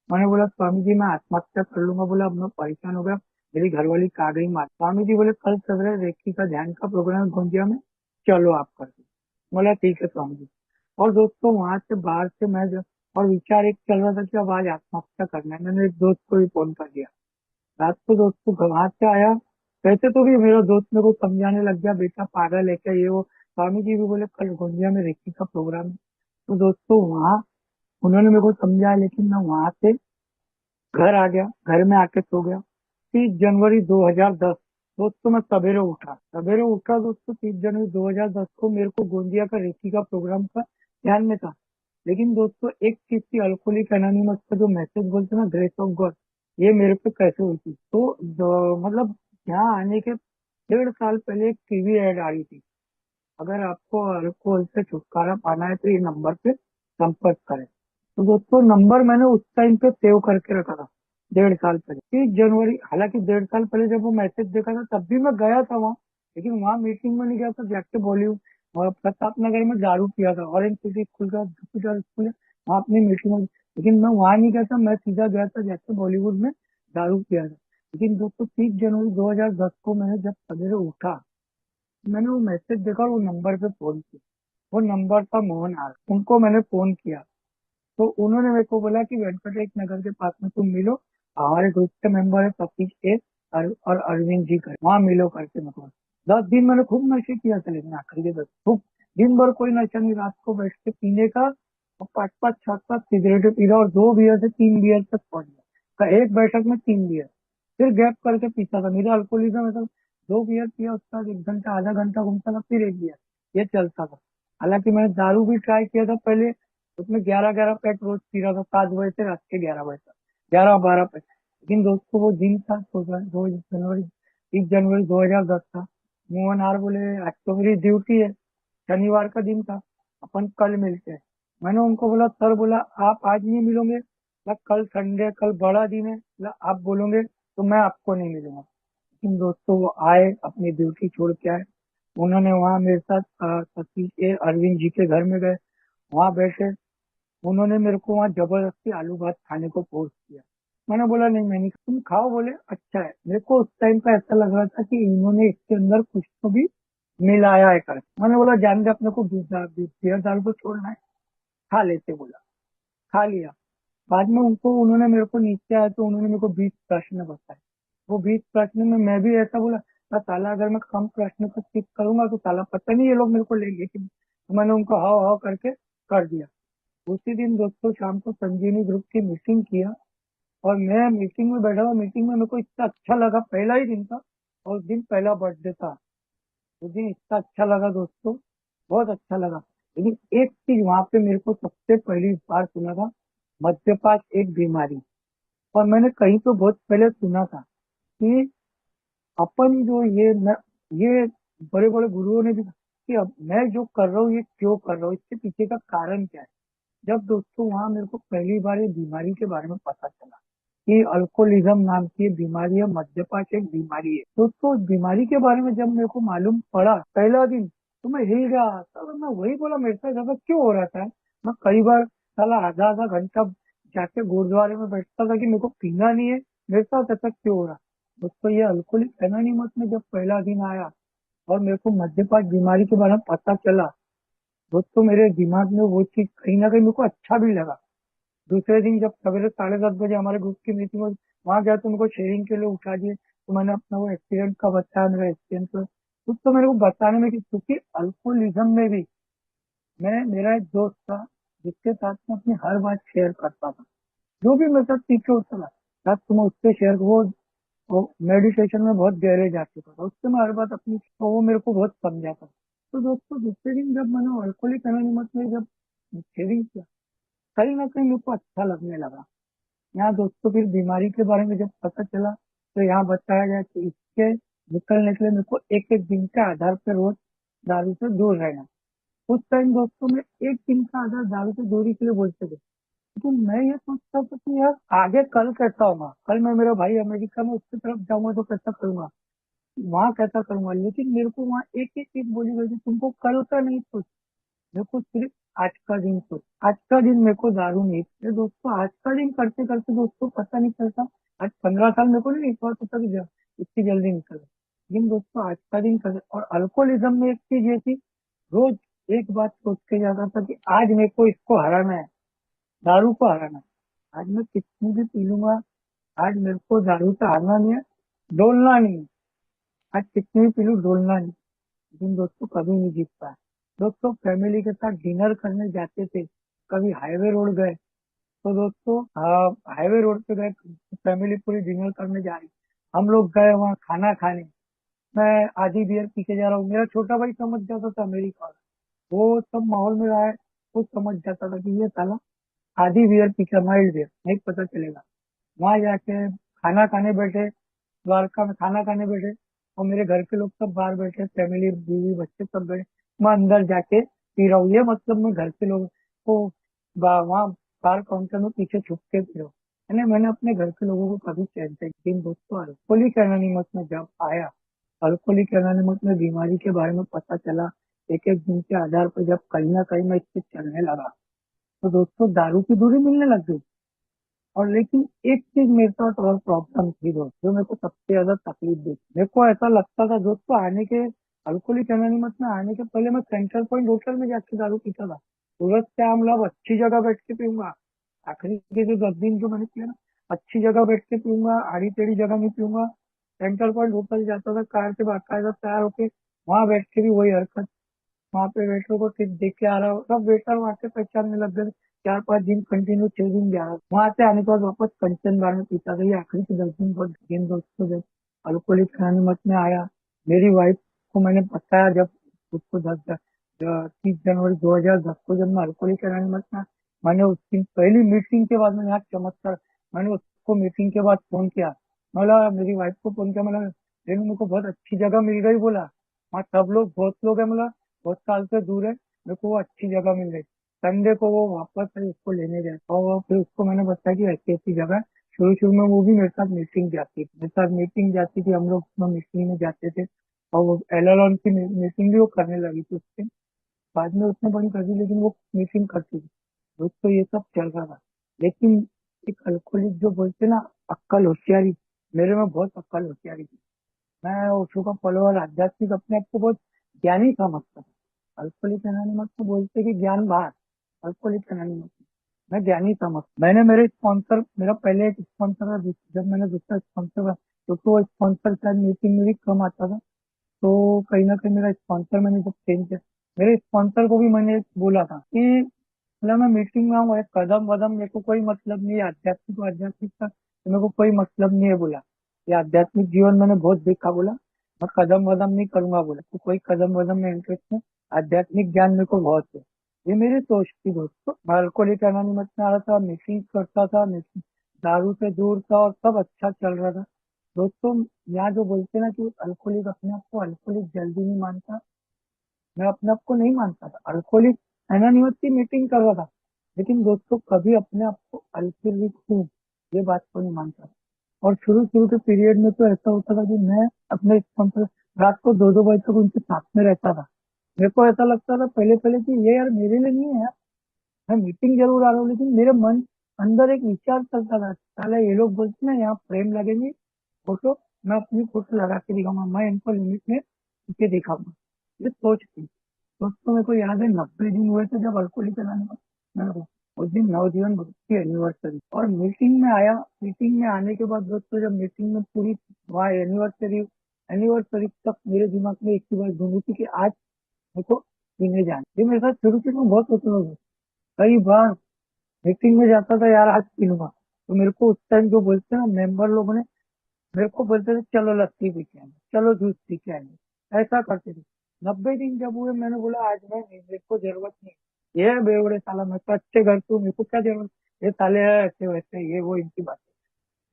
मैंने बोला स्वामी जी मैं आत्महत्या कर लूंगा। बोला अब मैं परेशान हो गया, मेरी घरवाली का गई मार। स्वामी जी बोले कल सवेरे रेखी का ध्यान का प्रोग्राम है गोंदिया में, चलो आप कर दो। बोला ठीक है स्वामी जी। और दोस्तों वहां से बाहर से मैं जब, और विचार एक चल रहा था कि अब आज आत्महत्या करना है। मैंने एक दोस्त को भी फोन कर दिया। रात को दोस्तों वहां से आया। वैसे तो भी मेरा दोस्त मेरे को समझाने लग गया, बेटा पागल है क्या ये वो। स्वामी जी भी बोले कल गोंदिया में रेकी का प्रोग्राम है। तो दोस्तों वहाँ उन्होंने मेरे को समझाया, लेकिन मैं वहां से घर आ गया, घर में आके सो गया। 30 जनवरी 2010 दोस्तों मैं सवेरे उठा दोस्तों। 30 जनवरी 2010 को मेरे को गोंदिया का रेकी का प्रोग्राम का ध्यान में था। लेकिन दोस्तों एक चीज थी, अल्कोहलिक एनोनिमस का जो मैसेज बोलते हैं ना, ग्रेस ऑफ गॉड, ये मेरे पे कैसे हुई थी। तो मतलब यहाँ आने के 1.5 साल पहले एक टीवी एड आ रही थी, अगर आपको अल्कोहल से छुटकारा पाना है तो ये नंबर पे संपर्क करें। तो दोस्तों नंबर मैंने उस टाइम पे सेव करके रखा था, 1.5 साल पहले। 30 जनवरी, हालांकि 1.5 साल पहले जब वो मैसेज देखा था तब भी मैं गया था वहाँ। लेकिन वहाँ मीटिंग में नहीं गया था, जाके बॉलीवुड और प्रताप नगर में दारू पिया था। ऑरेंज सिटी स्कूल का जुपिटर स्कूल है, वहाँ अपनी मीटिंग में। लेकिन मैं वहाँ नहीं गया था, मैं सीधा गया था जाके बॉलीवुड में दारू पिया था। लेकिन दोस्तों 30 जनवरी 2010 को मैंने जब सवेरे उठा, मैंने वो मैसेज देखा और वो नंबर पे फोन किया। वो नंबर था मोहन आर, उनको मैंने फोन किया। तो उन्होंने मेरे को बोला कि वेंकटेश नगर के पास में तुम मिलो, हमारे ग्रुप के मेंबर है सतीश ए और अरविंद जी कर, वहां मिलो करके मतलब 10 दिन मैंने खूब नशे किया था, लेकिन आखिरी के 10 खूब दिन भर कोई नशा नहीं, रात को बैठ के पीने का और 5-5 6-7 सिगरेट पी रहा और 2 बियर से 3 बियर तक पहुंच गया। एक बैठक में 3 बियर, फिर गैप करके पीता था। मेरा अल्कोहलिज्म ऐसा, 2 बियर पिया उसके बाद 1 घंटा आधा घंटा घूमता था, फिर 1 बियर, ये चलता था। हालांकि मैंने दारू भी ट्राई किया था पहले, उसमें 11-11 पैक रोज पी रहा था, 7 बजे से रात के 11 बजे तक, 11-12 पैक। लेकिन दोस्तों वो दिन था 30 जनवरी 2010 का। मोहन आर बोले आज तो मेरी ड्यूटी है, शनिवार का दिन था, अपन कल मिलते हैं। मैंने उनको बोला, सर बोला आप आज नहीं मिलोगे, बोला कल संडे, कल बड़ा दिन है, बोला आप बोलोगे तो मैं आपको नहीं मिलूंगा। लेकिन दोस्तों वो आए, अपनी ड्यूटी छोड़ के आए। उन्होंने वहां मेरे साथ सतीश ए अरविंद जी के घर में गए, वहां बैठे। उन्होंने मेरे को वहां जबरदस्ती आलू भात खाने को फोर्स किया। मैंने बोला नहीं मैं नहीं, तुम खाओ, बोले अच्छा है। मेरे को उस टाइम पे ऐसा लग रहा था कि इन्होंने इसके अंदर कुछ तो भी मिलाया है कर। मैंने बोला जान दे, अपने को बियर दाल को छोड़ना है, खा लेते, बोला खा लिया। बाद में उन्होंने मेरे को नीचे आया तो उन्होंने मेरे को 20 प्रश्न बताए। वो 20 प्रश्न में मैं भी ऐसा बोला, साला अगर मैं कम प्रश्न को टिक करूंगा तो साला पता नहीं ये लोग मेरे को लेंगे कि नहीं। तो मैंने उनको हाव हाव करके कर दिया। उसी दिन दोस्तों शाम को संजीवनी ग्रुप की मीटिंग किया, और मैं मीटिंग में बैठा हुआ, मीटिंग में मेरे को इतना अच्छा लगा, पहला ही दिन था और उस दिन पहला बर्थडे था। उस दिन इतना अच्छा लगा दोस्तों, बहुत अच्छा लगा। लेकिन एक चीज वहां पे मेरे को सबसे पहली बार सुना था, मद्यपान एक बीमारी। और मैंने कहीं तो बहुत पहले सुना था कि अपन जो ये बड़े बड़े गुरुओं ने भी, कि अब मैं जो कर रहा हूँ ये क्यों कर रहा हूँ, इसके पीछे का कारण क्या है। जब दोस्तों वहां मेरे को पहली बार ये बीमारी के बारे में पता चला कि अल्कोहलिज्म नाम की ये बीमारी है, मद्यपान एक बीमारी है। दोस्तों उस बीमारी के बारे में जब मेरे को मालूम पड़ा पहला दिन, तो मैं हिल गया। तब मैं वही बोला, मेरे साथ ऐसा क्यों हो रहा था। मैं कई बार साला आधा आधा घंटा जाके गुरुद्वारे में बैठता था कि मेरे को पीना नहीं है, मेरे साथ ऐसा क्यों हो रहा। दोस्तों ये अल्कोहलिक एनोनिमस में जब पहला दिन आया और मेरे को मद्यपान बीमारी के बारे में पता चला, दोस्तों मेरे दिमाग में वो चीज कहीं ना कहीं मेरे को अच्छा भी लगा। दूसरे दिन जब सवेरे 10:30 बजे हमारे ग्रुप की मीटिंग हुई, वहां गया तो मेरे को शेयरिंग के लिए उठा दिए। तो मैंने अपना वो एक्सीडेंट का बताया, मेरा एक्सीडेंट का कुछ तो मेरे को बताने में कि क्योंकि अल्कोहलिज्म में भी मेरा एक दोस्त था जिसके साथ मैं अपनी हर बात शेयर करता था, जो भी मेरे साथ पीछे होता था रात को मैं उससे शेयर, वो मेडिटेशन में बहुत गहरे जा चुका था, उससे मैं हर बात अपनी, तो वो मेरे को बहुत समझाता। तो दोस्तों दूसरे दिन जब मैंने अल्कोहलिक एनोनिमस में जब शेयरिंग किया, कहीं ना कहीं मेरे को अच्छा लगने लगा। यहाँ दोस्तों फिर बीमारी के बारे में जब पता चला, तो यहाँ बताया गया कि इसके निकलने के लिए मेरे को एक एक दिन के आधार पर रोज दारू से दूर रहना। उस टाइम दोस्तों में एक दिन का आधार दारू से दूरी के लिए बोलते थे। तो मैं ये सोचता था कि यार आगे कल कैसा होगा, कल मैं मेरा भाई अमेरिका में उसकी तरफ जाऊंगा तो कैसा करूंगा, वहां कैसा करूंगा। लेकिन मेरे को वहां एक एक चीज बोली गई थी, तुमको कल का नहीं सोच, मेरे को सिर्फ आज का दिन सोच। आज का दिन मेरे को दारू नहीं पिए दोस्तों, आज का दिन करते करते दोस्तों पता नहीं चलता। आज 15 साल मेरे को नहीं विश्वास होता कि इतनी जल्दी निकल गए। लेकिन दोस्तों आज का दिन कर, और अल्कोहलिज्म में एक चीज ये थी, रोज एक बात सोच के जाता था कि आज मेरे को इसको हराना है, दारू को हराना है। आज मैं कितनी भी पी लूंगा, आज मेरे को दारू से हारना नहीं है, डोलना नहीं है। आज कितनी भी पी लूं, डोलना नहीं। लेकिन दोस्तों कभी नहीं जीत पाया। दोस्तों फैमिली के साथ डिनर करने जाते थे, कभी हाईवे रोड गए, तो दोस्तों हाईवे रोड पे गए, फैमिली पूरी डिनर करने जा रही, हम लोग गए वहाँ खाना खाने। मैं आधी बियर पी के जा रहा हूँ, मेरा छोटा भाई समझ जाता था अमेरिका वाला, वो सब माहौल में रहा है, वो समझ जाता था कि ये साला आधी बियर पी के, माइल्ड बियर नहीं पता चलेगा। वहां जाके खाना खाने बैठे, द्वारका में खाना खाने बैठे, और मेरे घर के लोग सब बाहर बैठे, फैमिली बीवी बच्चे सब बैठे, मैं अंदर जाके पी रहा हूँ। ये मतलब मैं घर के लोगों को वहां बार काउंटर में पीछे छुप के पी रहा हूँ। यानी मैंने अपने घर के लोगों को कभी चैन से, लेकिन दोस्तों अल्कोहलिक एनोनिमस में जब आया, अल्कोहलिक एनोनिमस में बीमारी के बारे में पता चला, एक एक दिन के आधार पर जब कहीं ना कहीं मैं इससे चलने लगा, तो दोस्तों दारू की दूरी मिलने लग गई। और लेकिन एक चीज मेरे साथ और प्रॉब्लम थी दोस्त, जो मेरे को सबसे ज्यादा तकलीफ दी। मेरे को ऐसा लगता था दोस्तों, आने के अल्कोहलिक एनोनिमस में आने के पहले मैं सेंट्रल पॉइंट होटल में जाके दारू पीता था। सूरज से आमला अब अच्छी जगह बैठ के पीऊंगा। आखिरी के जो 10 दिन जो मैंने किया ना, अच्छी जगह बैठ के पीऊंगा, आड़ी टेढ़ी जगह नहीं पीऊंगा। सेंट्रल पॉइंट होटल जाता था कार से बाकायदा तैयार होके, वहां बैठ के भी वही हरकत। वहां पे वेटर को टिप देख के आ रहा हो, सब वेटर वहां से पहचानने लग गए। 4-5 दिन कंटिन्यू, 6 दिन जा रहा, वहां से आने के बाद वापस कंचन बार में पीता था। ये आखिरी के 10 दिन बहुत दिन दोस्तों, जब अल्कोहलिक एनोनिमस में आया, मेरी वाइफ को मैंने बताया, जब उसको 30 जनवरी 2010 को जब मैं अल्कोहलिक एनोनिमस में, मैंने उस दिन पहली मीटिंग के बाद, मैंने आज चमत्कार, मैंने उसको मीटिंग के बाद फोन किया। बोला, मेरी वाइफ को फोन किया, मैंने रेनू मेरे को बहुत अच्छी जगह मिल गई, बोला वहाँ सब लोग, बहुत लोग है, बोला बहुत साल से दूर है, मेरे को वो अच्छी जगह मिल गई। संडे को वो वापस है, उसको लेने गए और फिर उसको मैंने बताया कि ऐसी ऐसी जगह है। शुरू शुरू में वो भी मेरे साथ मीटिंग जाती थी, मेरे साथ मीटिंग जाती थी, हम लोग मीटिंग में जाते थे। और वो एल की मीटिंग भी वो करने लगी थी उससे। बाद में उसने बंद कर दी, लेकिन वो मीटिंग करती थी। दोस्तों ये सब चल रहा था, लेकिन एक अल्कोहलिक जो बोलते ना, अक्कल होशियारी, मेरे में बहुत अक्कल होशियारी थी। मैं ओशो का फॉलोअर, आध्यात्मिक, अपने आप को बहुत ज्ञानी समझता था। अल्कोहलिक एनोनिमस को बोलते कि ज्ञान बाहर, अल्कोहलिक एनोनिमस मैं ज्ञानी समझ। मैंने मेरे स्पॉन्सर, मेरा पहले एक स्पॉन्सर था, जब मैंने दूसरा स्पॉन्सर, क्योंकि वो स्पॉन्सर शायद मीटिंग में भी कम आता था, तो कहीं ना कहीं मेरा स्पॉन्सर मैंने जब चेंज किया, मेरे स्पॉन्सर को भी मैंने बोला था कि मतलब मैं मीटिंग में आऊँ, एक कदम वदम मेरे को कोई मतलब नहीं है, आध्यात्मिक का तो मेरे को कोई मतलब नहीं है, बोला ये आध्यात्मिक जीवन मैंने बहुत देखा, बोला मैं कदम वदम नहीं करूंगा, बोला तो कोई कदम वदम में इंटरेस्ट नहीं, आध्यात्मिक ज्ञान मेरे को बहुत है। ये मेरी सोच थी दोस्तों। मैं अल्कोहलिक एनोनिमस में आ रहा था, मीटिंग करता था, मीटिंग, दारू से दूर था और सब अच्छा चल रहा था दोस्तों। यहाँ जो बोलते हैं ना कि अल्कोहलिक अपने आप को अल्कोहलिक जल्दी नहीं मानता, मैं अपने आप को नहीं मानता था, अल्कोहलिक एनोनिमस की मीटिंग कर रहा था, लेकिन दोस्तों कभी अपने आप को अल्कोहलिक हूँ ये बात को नहीं मानता। और शुरू शुरू के पीरियड में तो ऐसा होता था कि मैं अपने स्पॉन्सर रात को 2-2 बजे तक उनके साथ में रहता था। मेरे को ऐसा लगता था पहले पहले कि ये यार मेरे लिए नहीं है यार, मैं मीटिंग जरूर आ रहा हूँ, लेकिन मेरे मन अंदर एक विचार चलता था, साला ये लोग बोलते ना यहाँ फ्रेम लगेंगे फोटो, मैं अपनी फोटो लगा के दिखाऊंगा, मैं इनको लिमिट में पीछे दिखाऊंगा, ये सोच थी दोस्तों। मेरे को याद है 90 दिन हुए थे जब अल्कोहलिक चलाने का मेरे को, उस दिन नवजीवन बुद्ध की एनिवर्सरी, और मीटिंग में आया। मीटिंग में आने के बाद दोस्तों, जब मीटिंग में पूरी वहाँ एनिवर्सरी एनिवर्सरी तक मेरे दिमाग में एक ही बात घूमी थी कि आज मेरे को पीने जाना। ये मेरे साथ शुरू शुरू में बहुत होता था, कई बार मीटिंग में जाता था यार आज पी लूंगा, तो मेरे को उस टाइम जो बोलते हैं ना मेंबर लोगों ने, मेरे को बोलते थे चलो लस्सी पी के आएंगे, चलो जूस पी के आएंगे, ऐसा करते थे। 90 दिन जब हुए, मैंने बोला आज मैं नहीं, मेरे को जरूरत नहीं, ये बेवड़े साला, मैं तो अच्छे घर से हूँ, मेरे को क्या जरूरत, ये साले हैं ऐसे वैसे, ये वो इनकी बात।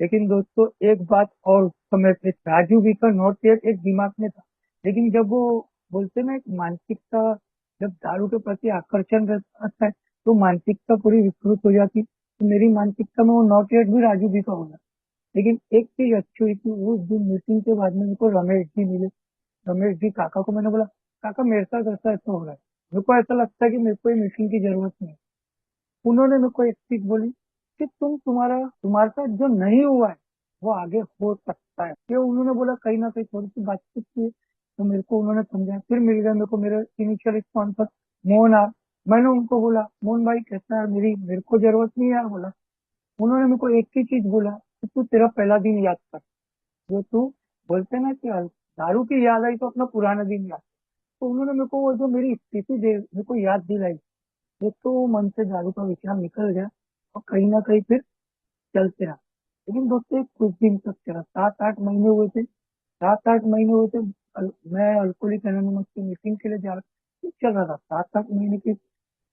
लेकिन दोस्तों एक बात और उस समय पे राजू भी का नोट एक दिमाग में था, लेकिन जब वो बोलते ना एक मानसिकता, जब दारू के प्रति आकर्षण रहता है तो मानसिकता पूरी विकृत हो जाती, तो मेरी मानसिकता में वो नॉट येट भी राजू भी का होगा। लेकिन एक चीज अच्छी हुई कि उस दिन मीटिंग के बाद में मेरे को रमेश जी मिले। रमेश जी काका को मैंने बोला, काका मेरे साथ ऐसा ऐसा हो रहा है, मेरे को ऐसा लगता है कि मेरे को ये मीटिंग की जरूरत नहीं है। उन्होंने मेरे को एक चीज बोली कि तुम्हारे साथ जो नहीं हुआ है वो आगे हो सकता है। ये उन्होंने बोला, कहीं ना कहीं थोड़ी सी बातचीत की, तो मेरे को उन्होंने समझाया। फिर मिल गया मेरे को मेरे इनिशियल स्पॉन्सर मोहन यार, मैंने उनको बोला मोहन भाई कैसा है, मेरे को जरूरत नहीं है यार, बोला। उन्होंने मेरे को एक ही चीज बोला कि तू तेरा पहला दिन याद कर, जो तू बोलते ना कि दारू की याद आई तो अपना पुराना दिन याद। तो उन्होंने मेरे को वो जो मेरी स्थिति दे मेरे को याद दिलाई, एक तो मन से दारू का विचार निकल गया, और कहीं ना कहीं फिर चलते रहा। लेकिन दोस्तों एक कुछ दिन तक चला, 7-8 महीने हुए थे, 7-8 महीने हुए थे। मैं अल्कोहलिक एनोनिमस की मीटिंग के लिए जा रहा, ठीक चल रहा था। 7-8 महीने के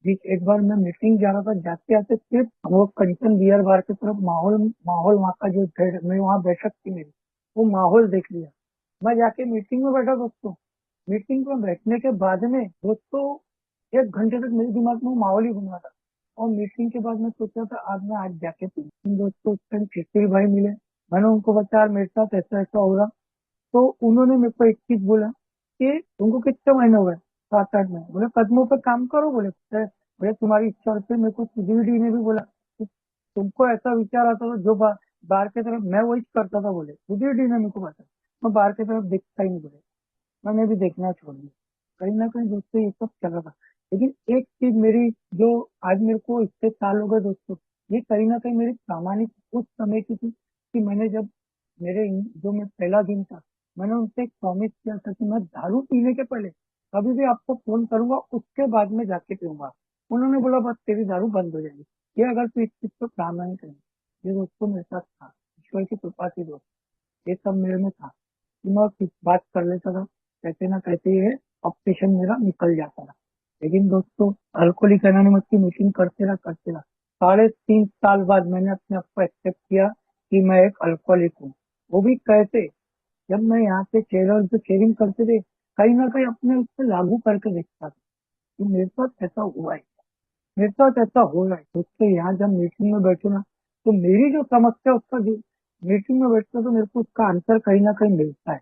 बीच एक बार मैं मीटिंग जा रहा था, जाते आते सिर्फ वो कंचन बियर बार की तरफ माहौल माहौल वहाँ का जो मैं वहाँ बैठक थी मेरी, वो माहौल देख लिया। मैं जाके मीटिंग में बैठा दोस्तों। मीटिंग में बैठने के बाद में दोस्तों 1 घंटे तक मेरे दिमाग में वो माहौल ही घूम रहा था। और मीटिंग के बाद मैं सोचा था आज जाके पी, दोस्तों उस टाइम चिट्ठी भाई मिले, मैंने उनको बताया यार मेरे साथ ऐसा ऐसा हो रहा। तो उन्होंने मेरे को एक चीज बोला कि तुमको कितने महीने हुए, 7-8 महीने, बोले कदमों पे काम करो, बोले तुम्हारी इच्छा होती है। मेरे को सीधीडी ने भी बोला तुमको ऐसा विचार आता था जो बाहर की तरफ, मैं वही करता था बोले, मुझे डी ने मेरे को पता, मैं बाहर की तरफ देखता ही नहीं बोले, मैंने भी देखना छोड़ दिया। कहीं ना कहीं दोस्तों ये सब चल रहा था। लेकिन एक चीज मेरी, जो आज मेरे को इतने साल हो गए दोस्तों, ये कहीं ना कहीं मेरी प्रामाणिक उस समय की थी कि मैंने जब जो मैं पहला दिन था, मैंने उनसे एक प्रॉमिस किया था कि मैं दारू पीने के पहले कभी भी आपको फोन करूंगा, उसके बाद में जाके पीऊंगा। उन्होंने बोला बस तेरी दारू बंद हो जाएगी, ये अगर तू इस चीज को प्रामाणिक है। ये दोस्तों मेरे साथ था, ईश्वर की कृपा थी दोस्त, ये सब मेरे में था कि मैं कुछ बात कर लेता था, कहते ना कहते ये ऑप्शन मेरा निकल जाता था। लेकिन दोस्तों, अल्कोहलिक एनोनिमस की मीटिंग करते रहा 3.5 साल बाद मैंने अपने आप को एक्सेप्ट किया कि मैं एक अल्कोहलिक हूँ। वो भी कैसे, जब मैं यहाँ पे चेहरा जो शेयरिंग करते थे, कहीं ना कहीं अपने उस पर लागू करके देखता था कि मेरे साथ ऐसा हुआ है, मेरे साथ ऐसा हो रहा है। तो उससे यहाँ जब मीटिंग में बैठे ना, तो मेरी जो समस्या, उसका जो मीटिंग में बैठता तो मेरे को उसका आंसर कहीं ना कहीं मिलता है।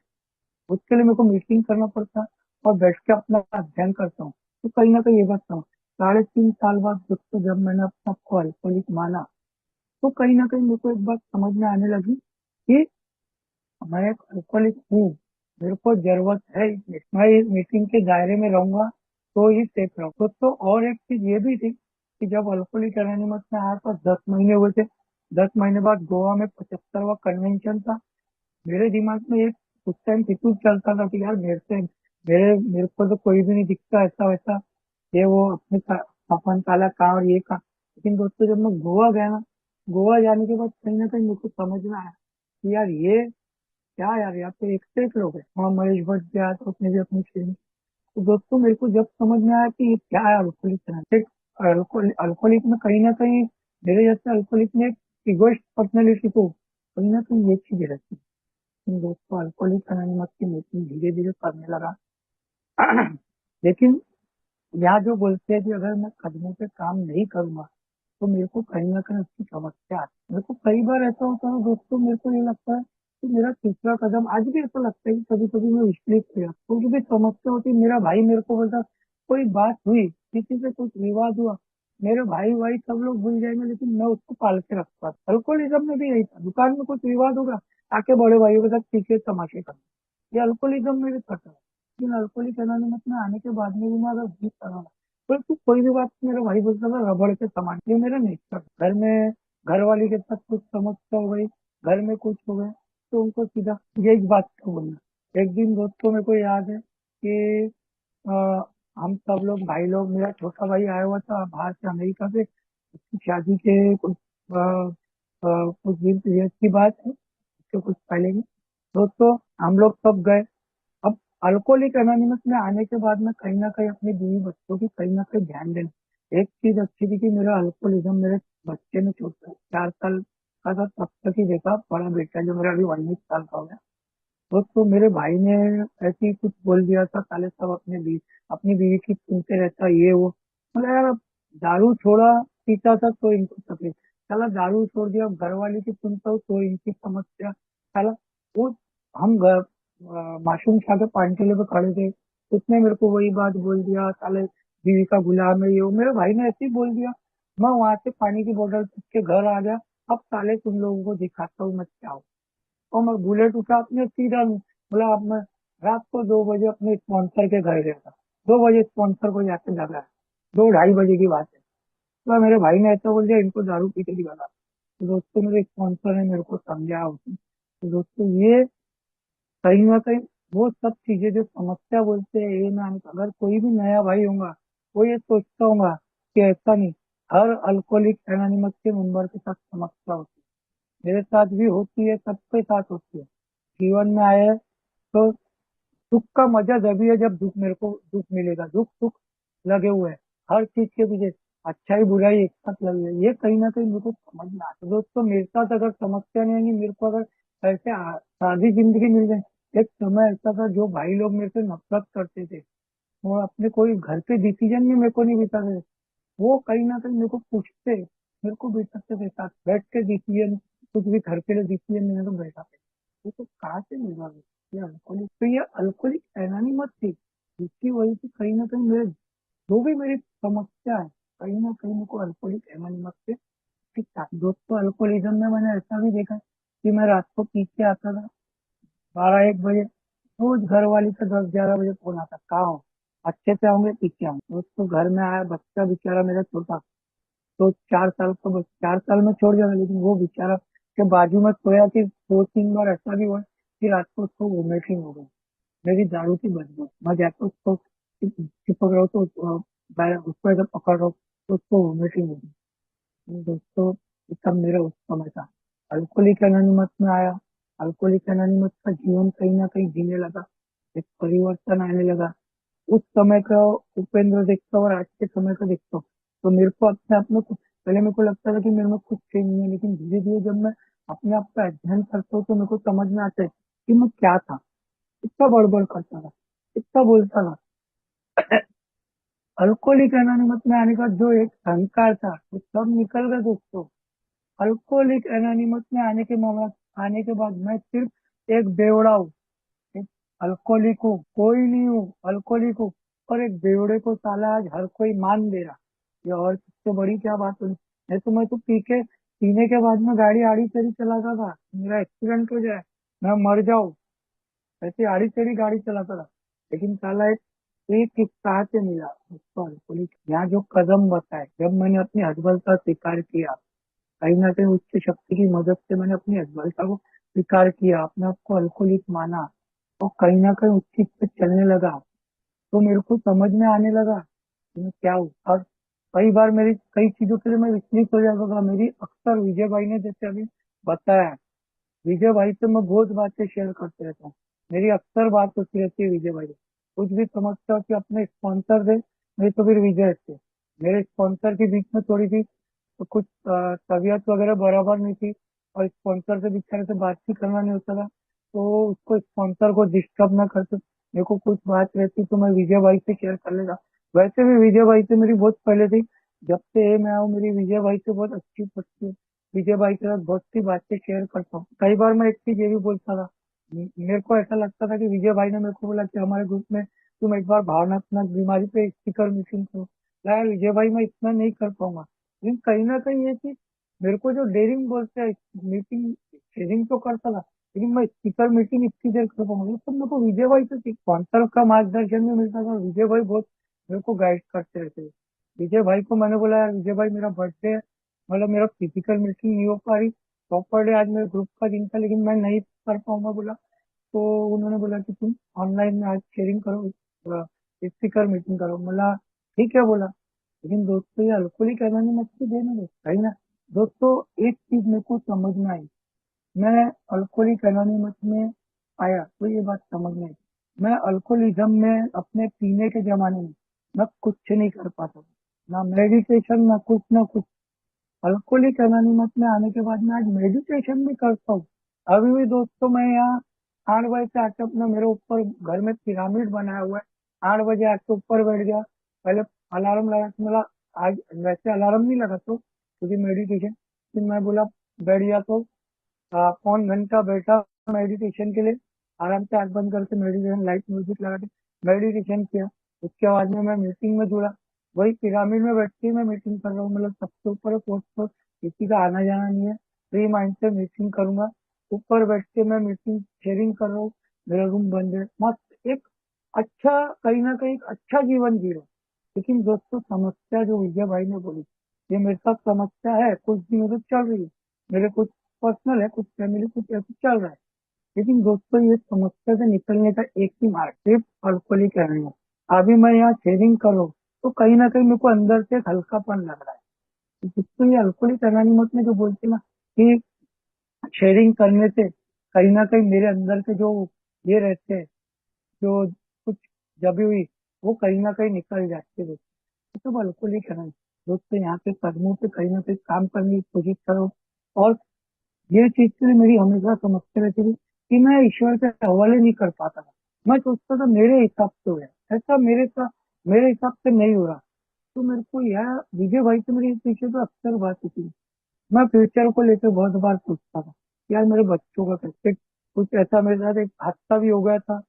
उसके लिए मेरे को मीटिंग करना पड़ता है और बैठ के अपना अध्ययन करता हूँ। तो कहीं ना कहीं ये बात समझ, 3.5 साल बाद दोस्तों जब मैंने अपने आप को अल्कोहलिक माना, तो कहीं ना कहीं मेरे को एक बात समझ में आने लगी कि मैं एक अल्कोहलिक हूँ, मेरे को जरूरत है मैं इस मीटिंग के दायरे में रहूंगा तो ही सेफ रहूँ। तो और एक चीज ये भी थी कि जब अल्कोहलिक एनोनिमस में आया तो 10 महीने हुए थे। 10 महीने बाद गोवा में 75वां कन्वेंशन था। मेरे दिमाग में एक उस टाइम फितूर चलता था कि यार मेरे को तो कोई भी नहीं दिखता ऐसा वैसा, ये वो अपने अपन काला का और ये का। लेकिन दोस्तों जब मैं गोवा गया ना, गोवा जाने के बाद कहीं ना कहीं मेरे को समझ में आया कि यार ये क्या, यार यहाँ पे एक से एक लोग है। वहाँ महेश भट्ट भी आया तो उसने भी अपनी फिल्म। तो दोस्तों मेरे को जब समझ में आया कि ये क्या है अल्कोहलिक, अल्कोहलिक में कहीं ना कहीं मेरे जैसे अल्कोहलिक में एक इगोइस्ट पर्सनैलिटी को कहीं ना कहीं ये चीज रहती है। दोस्तों अल्कोहलिक एनोनिमस की मीटिंग धीरे धीरे करने लगा। लेकिन यहाँ जो बोलते हैं कि अगर मैं कदमों पे काम नहीं करूंगा तो मेरे को कहीं ना कहीं उसकी समस्या आती है। मेरे को कई बार ऐसा होता है दोस्तों, मेरे को ये लगता है कि मेरा तीसरा कदम, आज भी ऐसा लगता है कि कभी कभी मैं विचलित किया, क्योंकि भी समस्या होती है। मेरा भाई मेरे को बोलता, कोई बात हुई, किसी से कुछ विवाद हुआ, मेरे भाई भाई सब लोग भूल जाएंगे लेकिन मैं उसको पाल के रखता था। अल्कोहलिज्म में भी यही था, दुकान में कुछ विवाद होगा, आके बड़े भाइयों के साथ पीछे तमाशे करना। ये अल्कोहलिज्म में भी करता है। लेकिन अल्कोहलिक एनोनिमस में आने के बाद में भी मैं अगर जीत कर रहा हूँ, परंतु कोई भी बात मेरा भाई बोलता था रबड़ के समान, ये मेरा नेचर। घर में घर वाली के साथ कुछ समस्या हो गई, घर में कुछ हो गया, तो उनको सीधा यही बात को बोलना। एक दिन दोस्तों मेरे को याद है कि अ, हम सब लोग भाई लोग, मेरा छोटा भाई आया हुआ था बाहर से अमेरिका से, उसकी शादी के कुछ दिन पहले की बात है, उसके कुछ पहले की। दोस्तों हम लोग सब गए। अब अल्कोहलिक एनोनिमस में आने के बाद में कहीं ना कहीं अपने बीवी बच्चों की कहीं ना कहीं ध्यान देना। एक चीज अच्छी थी कि मेरा अल्कोहलिज्म मेरे बच्चे ने, छोटा 4 साल का था तब तक ही देखा, बड़ा बेटा जो मेरा अभी 19 साल का हो गया। तो मेरे भाई ने ऐसे ही कुछ बोल दिया था, साले सब अपनी बीवी की सुनते रहता ये वो। मतलब यार अब दारू छोड़ा, पीता था तो इनको तकलीफ, साला दारू छोड़ दिया, अब घर वाले की सुनता हूँ तो इनकी समस्या। साला वो, हम मासूम खा के पानी ठेले पे खड़े थे, उसने मेरे को वही बात बोल दिया, साले बीवी का गुलाम है ये वो। मेरे भाई ने ऐसे ही बोल दिया। मैं वहां से पानी की बोतल पीट के घर आ गया। अब साले तुम लोगों को दिखाता हूँ मैं क्या हूँ। और मैं बुलेट उठा अपने सीधा, बोला अब मैं रात को 2 बजे अपने स्पॉन्सर के घर गया था। 2 बजे स्पॉन्सर को जाके लगा है, 2-2:30 बजे की बात है। तो मेरे भाई ने ऐसा बोल दिया इनको दारू पी के दिखाना। तो दोस्तों मेरे स्पॉन्सर ने मेरे को समझाया उसने। तो दोस्तों ये कहीं ना कहीं वो सब चीजें जो समस्या बोलते हैं, ये ना, अगर कोई भी नया भाई होगा वो ये सोचता होगा कि ऐसा नहीं, हर अल्कोहलिक एनोनिमस के मेंबर के साथ समस्या होती है, मेरे साथ भी होती है, सबके साथ होती है। जीवन में आए तो सुख का मजा जब है जब दुख, मेरे को दुख मिलेगा, दुख सुख लगे हुए हैं हर चीज के पीछे, अच्छाई बुराई एक साथ लगी है, ये कहीं ना कहीं मेरे को समझ में आता है। दोस्तों मेरे साथ अगर समस्या नहीं आएंगी, मेरे को अगर ऐसे सादी जिंदगी मिल जाए। एक समय ऐसा था जो भाई लोग मेरे से नफरत करते थे, वो अपने कोई घर के डिसीजन में मेरे को नहीं बिताते थे, वो कहीं ना कहीं मेरे को पूछते, मेरे को बिठाते थे साथ बैठ के डिसीजन, कुछ भी घर के लिए डिसीजन लेने तो बैठाते। ये तो कहाँ से मिला ये अल्कोहलिक, तो ये अल्कोहलिक एनोनिमस थी जिसकी वजह से कहीं ना कहीं मेरे, जो भी मेरी समस्या है, कहीं ना कहीं मेरे को अल्कोहलिक एनोनिमस से ठीक था। दोस्तों अल्कोहलिज्म में मैंने ऐसा भी देखा कि मैं रात को पी के आता था 12-1 बजे, रोज घर वाली का 10-11 बजे फोन आता, कहाँ हो, अच्छे से आऊंगे, पी के आऊंगे। दोस्तों घर में आया, बच्चा बेचारा मेरा छोटा, तो 4 साल का 4 साल में छोड़ जाएगा, लेकिन वो बेचारा के बाजू में सोया कि 2-3 बार ऐसा भी हुआ कि रात को उसको वोमिटिंग हो गई, मेरी दारू की बदबू, मैं जाकर उसको चिपक रहा हूँ तो उसको ऐसा पकड़ रहा हूँ तो उसको वोमिटिंग हो गई। दोस्तों ये सब मेरा उस समय था। अल्कोहलिक एनोनिमस में आया, अल्कोहलिक एनोनिमस का जीवन कहीं ना कहीं जीने लगा, एक परिवर्तन आने लगा। उस समय का उपेंद्र देखता हूँ और आज के समय का देखता हूँ तो मेरे को अपने आप में कुछ, पहले मेरे को लगता था कि मेरे में कुछ चेंज नहीं है, लेकिन धीरे धीरे जब मैं अपने आप का अध्ययन करता हूँ तो मेरे को समझ में आता है कि मैं क्या था, इतना बड़बड़ करता था, इतना बोलता था। अल्कोहलिक एनोनिमस में आने का जो एक अहंकार था वो सब निकल गया दोस्तों। अल्कोहलिक एनोनिमस में आने के बाद मैं सिर्फ एक बेवड़ा हूँ, एक अल्कोहलिक हूँ, कोई नहीं हूँ, अल्कोहलिक हूँ, और एक बेवड़े को साला आज हर कोई मान दे रहा। ये और सबसे बड़ी क्या बात हुई, नहीं तो मैं तो पीने के बाद में गाड़ी आड़ी चली चलाता था, मेरा एक्सीडेंट हो जाए, मैं मर जाऊं, ऐसे आड़ी टेढ़ी गाड़ी चलाता था। लेकिन साला एक किस्सा से मिला उसको अल्कोहलिक, यहाँ जो कदम बताए, जब मैंने अपनी हतबलता स्वीकार किया, कहीं ना कहीं उच्च शक्ति की मदद से मैंने अपनी हतबलता को स्वीकार किया, अपने आप को अल्कोहलिक माना, और कहीं ना कहीं उस चीज पे चलने लगा, तो मेरे को समझ में आने लगा कि मैं क्या हूँ। और कई बार मेरी कई चीजों के लिए मैं विचलित हो जाता था। मेरी अक्सर विजय भाई ने जैसे अभी बताया, विजय भाई से मैं बहुत बातें शेयर करते रहता हूँ, मेरी अक्सर बात होती रहती है विजय भाई से। कुछ भी समझता हूँ कि अपने स्पॉन्सर दे, नहीं तो फिर विजय से। मेरे स्पॉन्सर के बीच में थोड़ी सी तो कुछ तबीयत वगैरह बराबर नहीं थी, और स्पॉन्सर से बेचारे से बात भी करना नहीं होता था, तो उसको स्पॉन्सर को डिस्टर्ब ना करते, मेरे को कुछ बात रहती तो मैं विजय भाई से शेयर कर लेता। वैसे भी विजय भाई से मेरी बहुत पहले थी, जब से ये मैं आऊँ मेरी विजय भाई से बहुत अच्छी पड़ती है। विजय भाई के साथ बहुत सी बातें शेयर करता हूँ। कई बार मैं एक चीज ये भी बोलता था, मेरे को ऐसा लगता था कि विजय भाई ने मेरे को बोला कि हमारे ग्रुप में तुम एक बार भावनात्मक बीमारी पे स्पीकर मीटिंग करो। यार विजय भाई मैं इतना नहीं कर पाऊंगा, लेकिन कहीं ना कहीं ये चीज मेरे को जो डेयरिंग बोलते हैं, मीटिंग शेयरिंग तो करता था, लेकिन मैं स्पीकर मीटिंग इतनी देर कर पाऊंगा, ये सब मेरे को विजय भाई से स्पॉन्सर का मार्गदर्शन में मिलता था। विजय भाई बहुत मेरे को गाइड करते रहते थे। विजय भाई को मैंने बोला, यार विजय भाई मेरा बर्थडे है, मतलब मेरा फिजिकल मीटिंग नहीं हो पा रही, प्रॉपर डे आज मेरे ग्रुप का दिन था, लेकिन मैं नहीं कर पाऊंगा बोला। तो उन्होंने बोला कि तुम ऑनलाइन में आज शेयरिंग करो, स्पीकर मीटिंग करो, बोला ठीक है बोला। लेकिन दोस्तों ये अल्कोहलिक एनोनिमस की देन है सही ना। दोस्तों एक चीज मेरे को समझ में आई, मैं अल्कोहलिक एनोनिमस में आया तो ये बात समझ में आई, मैं अल्कोहलिज्म में अपने पीने के जमाने में मैं कुछ नहीं कर पाता था, ना मेडिटेशन ना कुछ ना कुछ। अल्कोहलिक एनोनिमस में आने के बाद मैं आज मेडिटेशन भी करता हूँ। अभी भी दोस्तों मैं यहाँ 8 बजे से आके अपना, मेरे ऊपर घर में पिरामिड बनाया हुआ है, 8 बजे आके ऊपर बैठ गया, पहले अलार्म लगा के मेरा, आज वैसे अलार्म नहीं लगा तो क्योंकि मेडिटेशन, फिर मैं बोला बैठ गया तो पौन घंटा बैठा मेडिटेशन के लिए, आराम से आंख बंद करके मेडिटेशन, लाइट म्यूजिक लगा के मेडिटेशन किया। उसके बाद में मैं मीटिंग में जुड़ा, वही पिरामिड में बैठ के मैं मीटिंग कर रहा हूँ, मतलब सबसे ऊपर पोस्ट पर, किसी का आना जाना नहीं है, फ्री माइंड से मीटिंग करूंगा, ऊपर बैठ के मैं मीटिंग शेयरिंग कर रहा हूँ, मेरा रूम बंद है, मस्त एक अच्छा, कहीं ना कहीं एक अच्छा जीवन जी रहा हूँ। लेकिन दोस्तों समस्या जो विजय भाई ने बोली, ये मेरे साथ समस्या है, कुछ दिनों से चल रही है, मेरे कुछ पर्सनल है, कुछ फैमिली, कुछ ऐसे चल रहा है। लेकिन दोस्तों ये समस्या से निकलने का एक ही मार्ग, सिर्फ अल्कोहलिक रहना। अभी मैं यहाँ शेयरिंग कर रहा हूँ तो कहीं ना कहीं मेरे को अंदर से एक हल्कापन लग रहा है। तो दोस्तों ये अल्कोहलिक एनोनिमस में जो बोलते हैं ना कि शेयरिंग करने से कहीं ना कहीं मेरे अंदर के जो ये रहते हैं, जो कुछ जबी हुई, वो कहीं ना कहीं निकल जाते हैं। ये सब अल्कोहलिक है ना दोस्तों। यहाँ पे कदमों पे कहीं ना कहीं काम करने की कोशिश करो। और ये चीज के लिए मेरी हमेशा समस्या रहती थी कि मैं ईश्वर के हवाले नहीं कर पाता था। मैं सोचता था मेरे हिसाब से हो जाए, ऐसा मेरे हिसाब से नहीं हो रहा। तो मेरे को यह विजय भाई से मेरी इस पीछे तो अक्सर बात होती है। मैं फ्यूचर को लेकर बहुत बार सोचता था, यार मेरे बच्चों का कैसे, कुछ ऐसा मेरे साथ एक हादसा भी हो गया था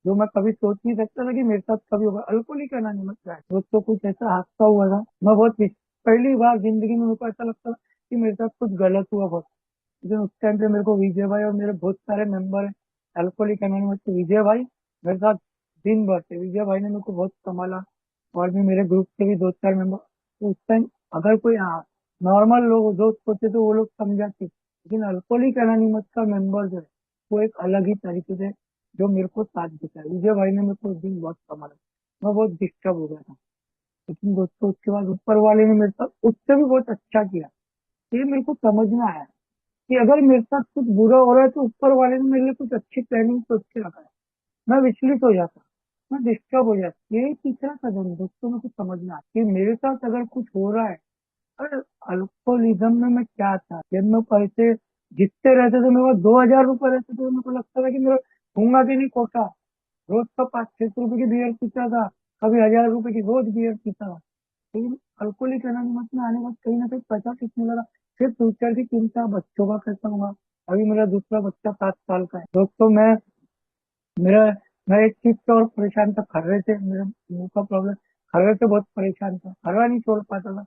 जो मैं कभी सोच नहीं सकता था कि मेरे साथ कभी होगा। अल्कोहलिक एनोनिमस का है दोस्तों, कुछ ऐसा हादसा हुआ था, मैं बहुत पहली बार जिंदगी में मेरे को ऐसा लगता था कि मेरे साथ कुछ गलत हुआ बहुत। लेकिन उस टाइम पे मेरे को विजय भाई और मेरे बहुत सारे मेंबर हैं अल्कोहलिक एनोनिमस के, विजय भाई मेरे साथ दिन भर थे। विजय भाई ने मेरे को बहुत संभाला, और भी मेरे ग्रुप के भी दो चार मेंबर। तो उस टाइम अगर कोई नॉर्मल लोग दोस्त होते तो वो लोग समझाते, लेकिन अल्कोहलिक एनोनिमस का मेंबर जो है वो एक अलग ही तरीके से जो मेरे को साथ देता है। विजय भाई ने मेरे को उस दिन बहुत संभाला, मैं बहुत डिस्टर्ब हो गया था। लेकिन दोस्तों उसके बाद ऊपर वाले ने मेरे साथ उससे भी बहुत अच्छा किया। ये मेरे को समझ में आया कि अगर मेरे साथ कुछ बुरा हो रहा है तो ऊपर वाले ने मेरे लिए कुछ अच्छी प्लानिंग सोच के रखा है। मैं विचलित हो जाता, मैं डिस्टर्ब हो जाता। यही तीसरा कदम है दोस्तों, मेरे को समझ में आता कि मेरे साथ अगर कुछ हो रहा है। अरे अल्कोहलिज्म में मैं क्या था, जब मैं पैसे जितते रहते थे, मेरे पास 2,000 रुपए रहते थे, मेरे को लगता था कि मेरा होगा कि नहीं कोटा। रोज का 500-600 रुपए की बियर पीता था, कभी 1,000 रुपए की रोज बियर पीता था। लेकिन अल्कोहलिक एनोनिमस में आने के बाद कहीं ना कहीं पता किसने लगा, फिर फ्यूचर की चिंता, बच्चों का कैसा होगा। अभी मेरा दूसरा बच्चा 7 साल का है दोस्तों। मेरा मैं एक चीज से और परेशान था, खर्रे से, मेरा मुंह का प्रॉब्लम। खर्रे से बहुत परेशान था, खर्रा नहीं छोड़ पाता था।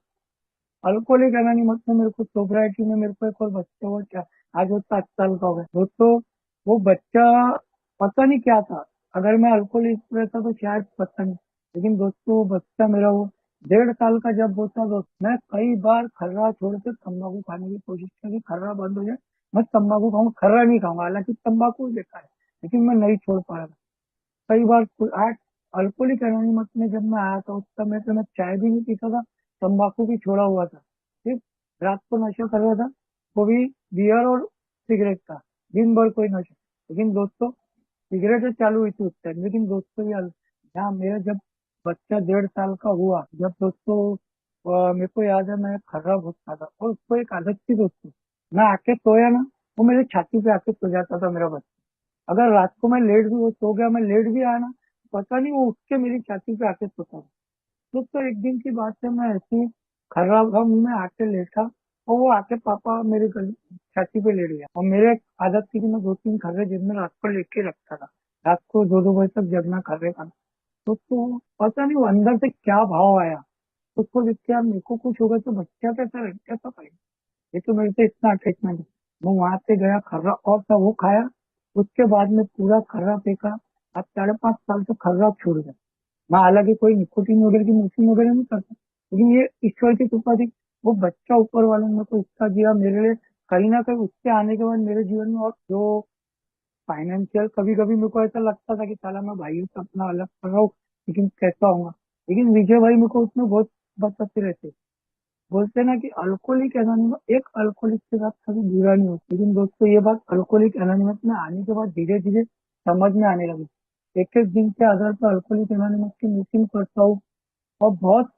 अल्कोहलिक एनोनिमस में मेरे को सोब्राइटी में मेरे को एक और बच्चा हुआ, क्या आज वो 7 साल का हो गया दोस्तों। वो बच्चा पता नहीं क्या था, अगर मैं अल्कोहलिक रहता तो शायद पता नहीं। लेकिन दोस्तों वो बच्चा मेरा, वो 1.5 साल का जब होता दोस्त, मैं कई बार खर्रा छोड़ के तंबाकू खाने की कोशिश की कि खर्रा बंद हो जाए, मैं तंबाकू खाऊंगा, खर्रा नहीं खाऊंगा। हालांकि तंबाकू बेकार है, लेकिन मैं नहीं छोड़ पा रहा था। कई बार आज अल्कोहलिक एनोनिमस में जब मैं आया था उस समय पे मैं चाय भी नहीं पीता था, तंबाकू भी छोड़ा हुआ था, सिर्फ रात को नशा कर रहा था, वो भी बियर और सिगरेट का, दिन भर कोई नशा। लेकिन दोस्तों सिगरेट चालू हुई थी उस टाइम। लेकिन दोस्तों ये यहाँ मेरा जब बच्चा 1.5 साल का हुआ, जब दोस्तों मेरे को याद है मैं खर्रा बहुत खाता था, और उसको एक आदत थी दोस्तों, मैं आके सोया ना, वो मेरे छाती पे आके सो जाता था मेरा बच्चा। अगर रात को मैं लेट भी वो सो गया, मैं लेट भी आया ना, पता नहीं वो उठ के मेरी छाती पे आके सोता था। दोस्तों एक दिन की बात है, मैं ऐसे ही खर्रा गम में आके लेटा, और वो आके पापा मेरे छाती पे लेट गया। और मेरे एक आदत थी कि मैं 2-3 खर्रे जेब में रात को लेके रखता था, रात को 2-2 बजे तक जगना खर्रे खाना। तो पता नहीं वो अंदर से क्या भाव आया, उसको देख के यार मेरे को कुछ होगा तो बच्चा कैसा रहे, कैसा पाएगा, ये तो मेरे से इतना अटैचमेंट है। मैं वहां से गया खर्रा और था वो खाया, उसके बाद में पूरा खर्रा फेंका। अब 4.5 साल से खर्रा छोड़ गया। मैं हालांकि कोई निकोटीन वगैरह की मेडिसिन वगैरह नहीं करता, लेकिन ये ईश्वर की कृपा थी। वो बच्चा ऊपर वाले ने मेरे को इतना दिया मेरे लिए, कहीं ना कहीं उसके आने के बाद मेरे जीवन में और जो फाइनेंशियल, कभी कभी मेरे को ऐसा लगता था कि साला मैं भाइयों से अपना अलग कर रहा हूँ, लेकिन कैसा होगा। लेकिन विजय भाई मेरे को उसमें बहुत बताते रहते, बोलते ना कि अल्कोहलिक एनोनिमस एक अल्कोहलिक के साथ कभी बुरा नहीं होता। लेकिन दोस्तों ये बात अल्कोहलिक एनोनिमस में आने के बाद धीरे धीरे समझ में आने लगी। एक एक दिन के आधार पर अल्कोहलिक एनोनिमस की मीटिंग करता हूँ, और बहुत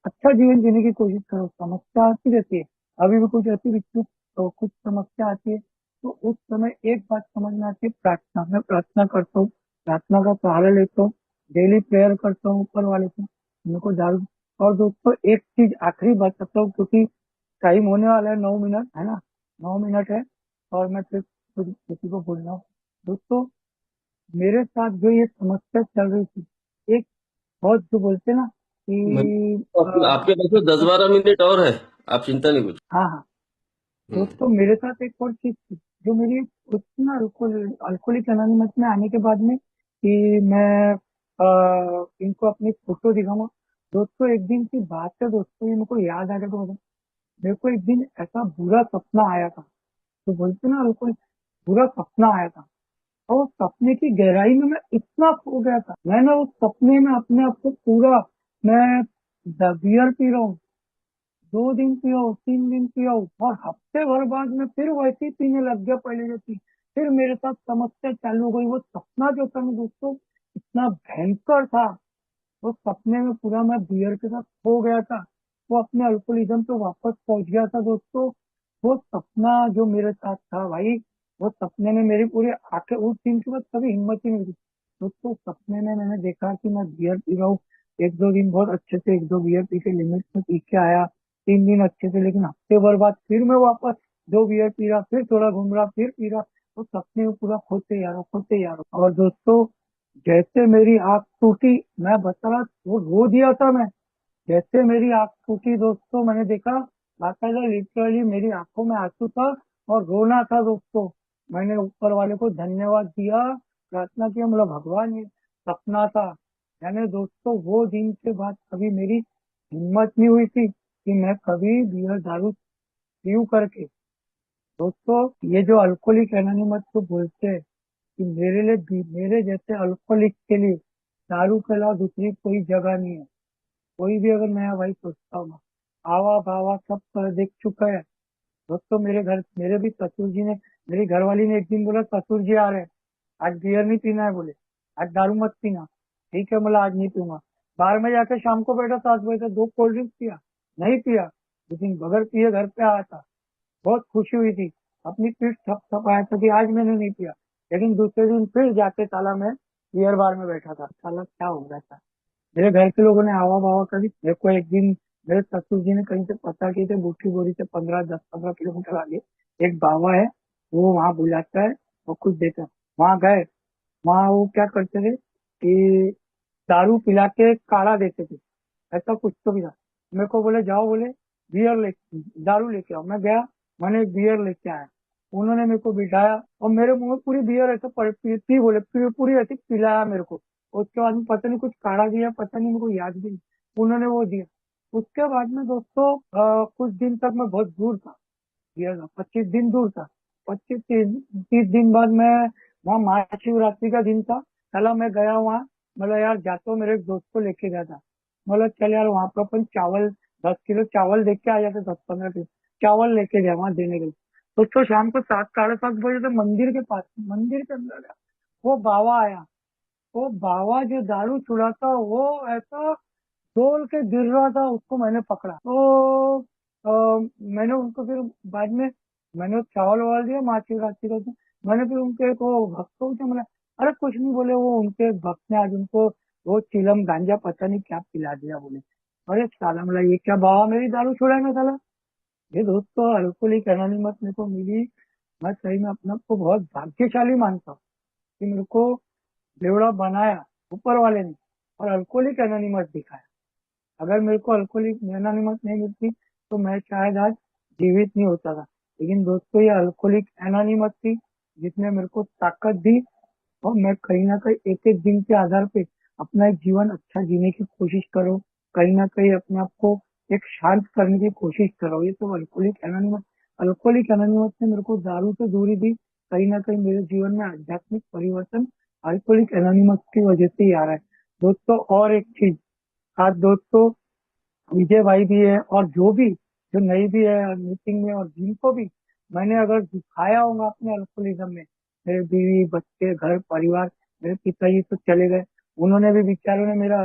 अच्छा जीवन जीने की कोशिश करो। समस्या आती रहती है, अभी भी कुछ ऐसी विस्तृत तो कुछ समस्या आती है, तो उस समय एक बात समझ में आती है, प्रार्थना। मैं प्रार्थना करता हूँ, प्रार्थना का सहारा लेता हूँ, डेली प्रेयर करता हूँ ऊपर वाले से, मेरे को दारू। और दोस्तों एक चीज आखिरी बात करता हूँ, क्योंकि टाइम होने वाला है, 9 मिनट है ना, 9 मिनट है, और मैं फिर कुछ किसी को बोल रहा हूँ। दोस्तों मेरे साथ जो ये समस्या चल रही थी, एक बहुत जो बोलते ना मैं कि आपके पास में 10-12 मिनट और है। आप चिंता नहीं कुछ। हाँ हाँ, हम्म। दोस्तों मेरे साथ एक और चीज थी जो मेरी कुछ ना अल्कोहलिक एनोनिमस में आने के बाद में, कि मैं इनको अपनी फोटो दिखाऊंगा। दोस्तों एक दिन की बात है दोस्तों, ये मेरे को याद आ गया तो मेरे को एक दिन ऐसा बुरा सपना आया था, तो बोलते ना अल्कोहल, बुरा सपना आया था। और उस सपने की गहराई में मैं इतना खो गया था, मैं ना उस सपने में अपने आप को पूरा, मैं बियर पी रहा हूँ, 2 दिन पिया हूँ, 3 दिन पिया हूँ, और हफ्ते भर बाद में फिर वैसे ही पीने लग गया पहले जैसी। फिर मेरे साथ समस्या चालू हो गई। वो सपना जो था ना दोस्तों, इतना भयंकर था। वो सपने में पूरा मैं बियर के साथ खो गया था, वो अपने अल्कोहलिज्म पे वापस पहुंच गया था दोस्तों। वो सपना जो मेरे साथ था भाई, वो सपने में मेरी पूरी आंखें, उस दिन के बाद कभी हिम्मत ही नहीं हुई दोस्तों। सपने में मैंने देखा कि मैं बियर पी रहा हूँ, 1-2 दिन बहुत अच्छे से 1-2 बियर पी के लिमिट में पी के आया, 3 दिन अच्छे से, लेकिन हफ्ते भर बाद फिर मैं वापस 2 बियर पी रहा, फिर थोड़ा घूम रहा, फिर पी रहा। वो सपने में पूरा खोते जा रहा, खोते जा रहा। और दोस्तों जैसे मेरी आंख टूटी, मैं बता रहा, वो रो दिया था मैं। जैसे मेरी आंख टूटी दोस्तों, मैंने देखा बाकायदा लिटरली मेरी आंखों में आंसू था और रोना था दोस्तों। मैंने ऊपर वाले को धन्यवाद दिया, प्रार्थना किया, मतलब भगवान ये सपना था। यानी दोस्तों वो दिन के बाद कभी मेरी हिम्मत नहीं हुई थी कि मैं कभी बियर दारू पीऊं करके। दोस्तों ये जो अल्कोहलिक एनोनिमस को बोलते हैं कि मेरे लिए मेरे जैसे अल्कोहलिक के लिए दारू के अलावा दूसरी कोई जगह नहीं है। कोई भी अगर नया भाई सोचता होगा, आवा भावा सब देख चुका है। दोस्तों मेरे भी ससुर जी ने, मेरी घरवाली ने एक दिन बोला ससुर जी आ रहे हैं, आज बियर नहीं पीना है बोले, आज दारू मत पीना। ठीक है, बोला आज नहीं पीऊंगा। बार में जाकर शाम को बैठा 7 बजे तक, 2 कोल्ड ड्रिंक्स पिया, नहीं पिया। लेकिन बगैर पिए घर पे आया था, बहुत खुशी हुई थी, अपनी पीठ थपथपाया था कि आज मैंने नहीं पिया। लेकिन दूसरे दिन फिर जाके साला मैं बियर बार में बैठा था। साला क्या हो गया था। मेरे घर के लोगों ने आवा बावा करी मेरे को। एक दिन मेरे ससुर जी ने कहीं से पता किए थे, बूटी बोरी से 10-15 किलोमीटर आगे एक बाबा है, वो वहां बुलाता है और कुछ देता है। वहां गए, वहां वो क्या करते थे कि दारू पिला के काढ़ा देते थे, ऐसा कुछ तो भी था। मेरे को बोले जाओ, बोले बियर ले, दारू लेके आओ। मैं गया, मैंने एक बियर लेके आया। उन्होंने मेरे को बिठाया और मेरे मुंह में पूरी बियर ऐसे पी बोले, पूरी ऐसी पिलाया मेरे को। उसके बाद में पता नहीं कुछ काढ़ा दिया, पता नहीं, मेरे को याद भी नहीं, उन्होंने वो दिया। उसके बाद में दोस्तों कुछ दिन तक मैं बहुत दूर था बियर का, 25 दिन दूर था। 25 30 दिन बाद मैं वहाँ महाशिवरात्रि का दिन था, चला मैं गया वहाँ। मतलब यार जाता हूँ, मेरे एक दोस्त को लेके गया था। मतलब चल यार वहां पर अपन चावल 10 किलो चावल देख के आ जाते, 10-15 किलो चावल लेके गया वहां देने के लिए। तो शाम को 7 साढ़े 7 बजे तो मंदिर के पास, मंदिर के अंदर गया, वो बाबा आया। वो बाबा जो दारू छुड़ा था वो ऐसा डोल के गिर रहा था, उसको मैंने पकड़ा तो मैंने उनको फिर बाद में मैंने चावल वावल दिया महाशिवरात्रि का दिन। मैंने फिर उनके को भक्त को पूछा, मैंने अरे कुछ नहीं बोले, वो उनके भक्त ने आज उनको वो चिलम गांजा पता नहीं क्या पिला दिया बोले। अरे साला, मतलब ये क्या बाबा मेरी दारू छुड़ाएगा साला। ये दोस्तों अल्कोहलिक एनोनिमस मेरे को मिली। मैं सही में अपने आप को बहुत भाग्यशाली मानता हूँ कि मेरे को बेवड़ा बनाया ऊपर वाले ने और अल्कोहलिक एनोनिमस दिखाया। अगर मेरे को अल्कोहलिक एनोनिमस नहीं मिलती तो मैं शायद आज जीवित नहीं होता था। लेकिन दोस्तों ये अल्कोहलिक एनोनिमस थी जिसने मेरे को ताकत दी और मैं कहीं ना कहीं एक एक दिन के आधार पे अपना एक जीवन अच्छा जीने की कोशिश करो, कहीं ना कहीं अपने आप को एक शांत करने की कोशिश करो। ये तो अल्कोहलिक एनोनिमस ने मेरे को दारू से दूरी दी। कहीं ना कहीं मेरे जीवन में आध्यात्मिक परिवर्तन अल्कोहलिक एनोनिमस की वजह से ही आ रहा है। दोस्तों और एक चीज, आज दोस्तों विजय भाई भी है और जो नई भी है मीटिंग में, और जिनको भी मैंने अगर दिखाया होगा अपने अल्कोहलिज्म में, मेरे बीवी बच्चे घर परिवार, मेरे पिताजी तो चले गए, उन्होंने भी बेचारों ने मेरा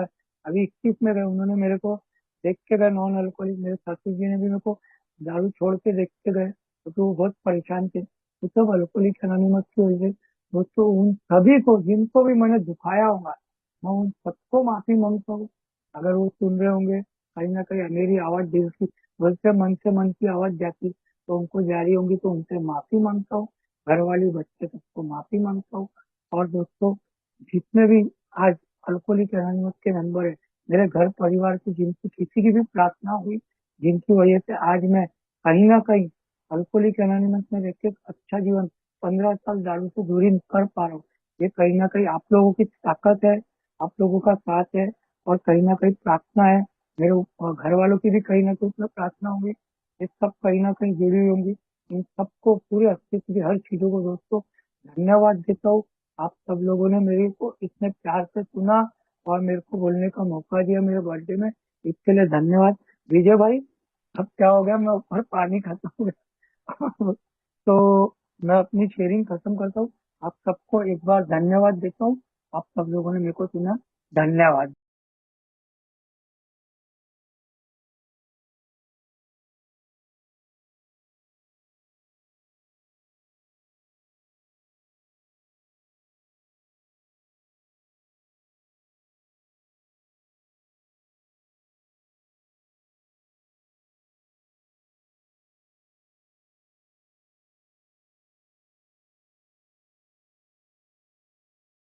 अभी 21 में गए, उन्होंने मेरे को देख के गए नॉन अल्कोहलिक। मेरे ससुर जी ने भी मेरे को दारू छोड़ के देख के गए, क्योंकि वो बहुत परेशान थे। वो सब अल्कोहलिक एनोनिमस की वजह से। दोस्तों उन सभी को जिनको भी मैंने दुखाया होगा, मैं उन सबको माफी मांगता हूँ। अगर वो सुन रहे होंगे, कहीं ना कहीं मेरी आवाज दिल की, दिल से मन की आवाज जाती तो उनको जा रही होंगी, तो उनसे माफी मांगता हूँ। घर वाले बच्चे सबको माफी मांगता हूँ। और दोस्तों जितने भी आज अल्कोहलिक एनोनिमस के मेंबर है, मेरे घर परिवार की जिनकी किसी की भी प्रार्थना हुई, जिनकी वजह से आज मैं कहीं ना कहीं अल्कोहलिक एनोनिमस में रह के एक अच्छा जीवन 15 साल दारू से दूरी कर पा रहा हूँ, ये कहीं ना कहीं आप लोगों की ताकत है, आप लोगों का साथ है, और कहीं ना कहीं प्रार्थना है। मेरे घर वालों की भी कहीं ना कहीं उसमें प्रार्थना होगी, ये सब कहीं ना कहीं जुड़ी हुई होंगी। इन सबको पूरे अस्तित्व की हर चीजों को दोस्तों धन्यवाद देता हूँ। आप सब लोगों ने मेरे को इतने प्यार से सुना और मेरे को बोलने का मौका दिया मेरे बर्थडे में, इसके लिए धन्यवाद। विजय भाई, अब क्या हो गया, मैं ऊपर पानी खाता हूँ। तो मैं अपनी शेयरिंग खत्म करता हूँ। आप सबको एक बार धन्यवाद देता हूँ। आप सब लोगों ने मेरे को सुना, धन्यवाद।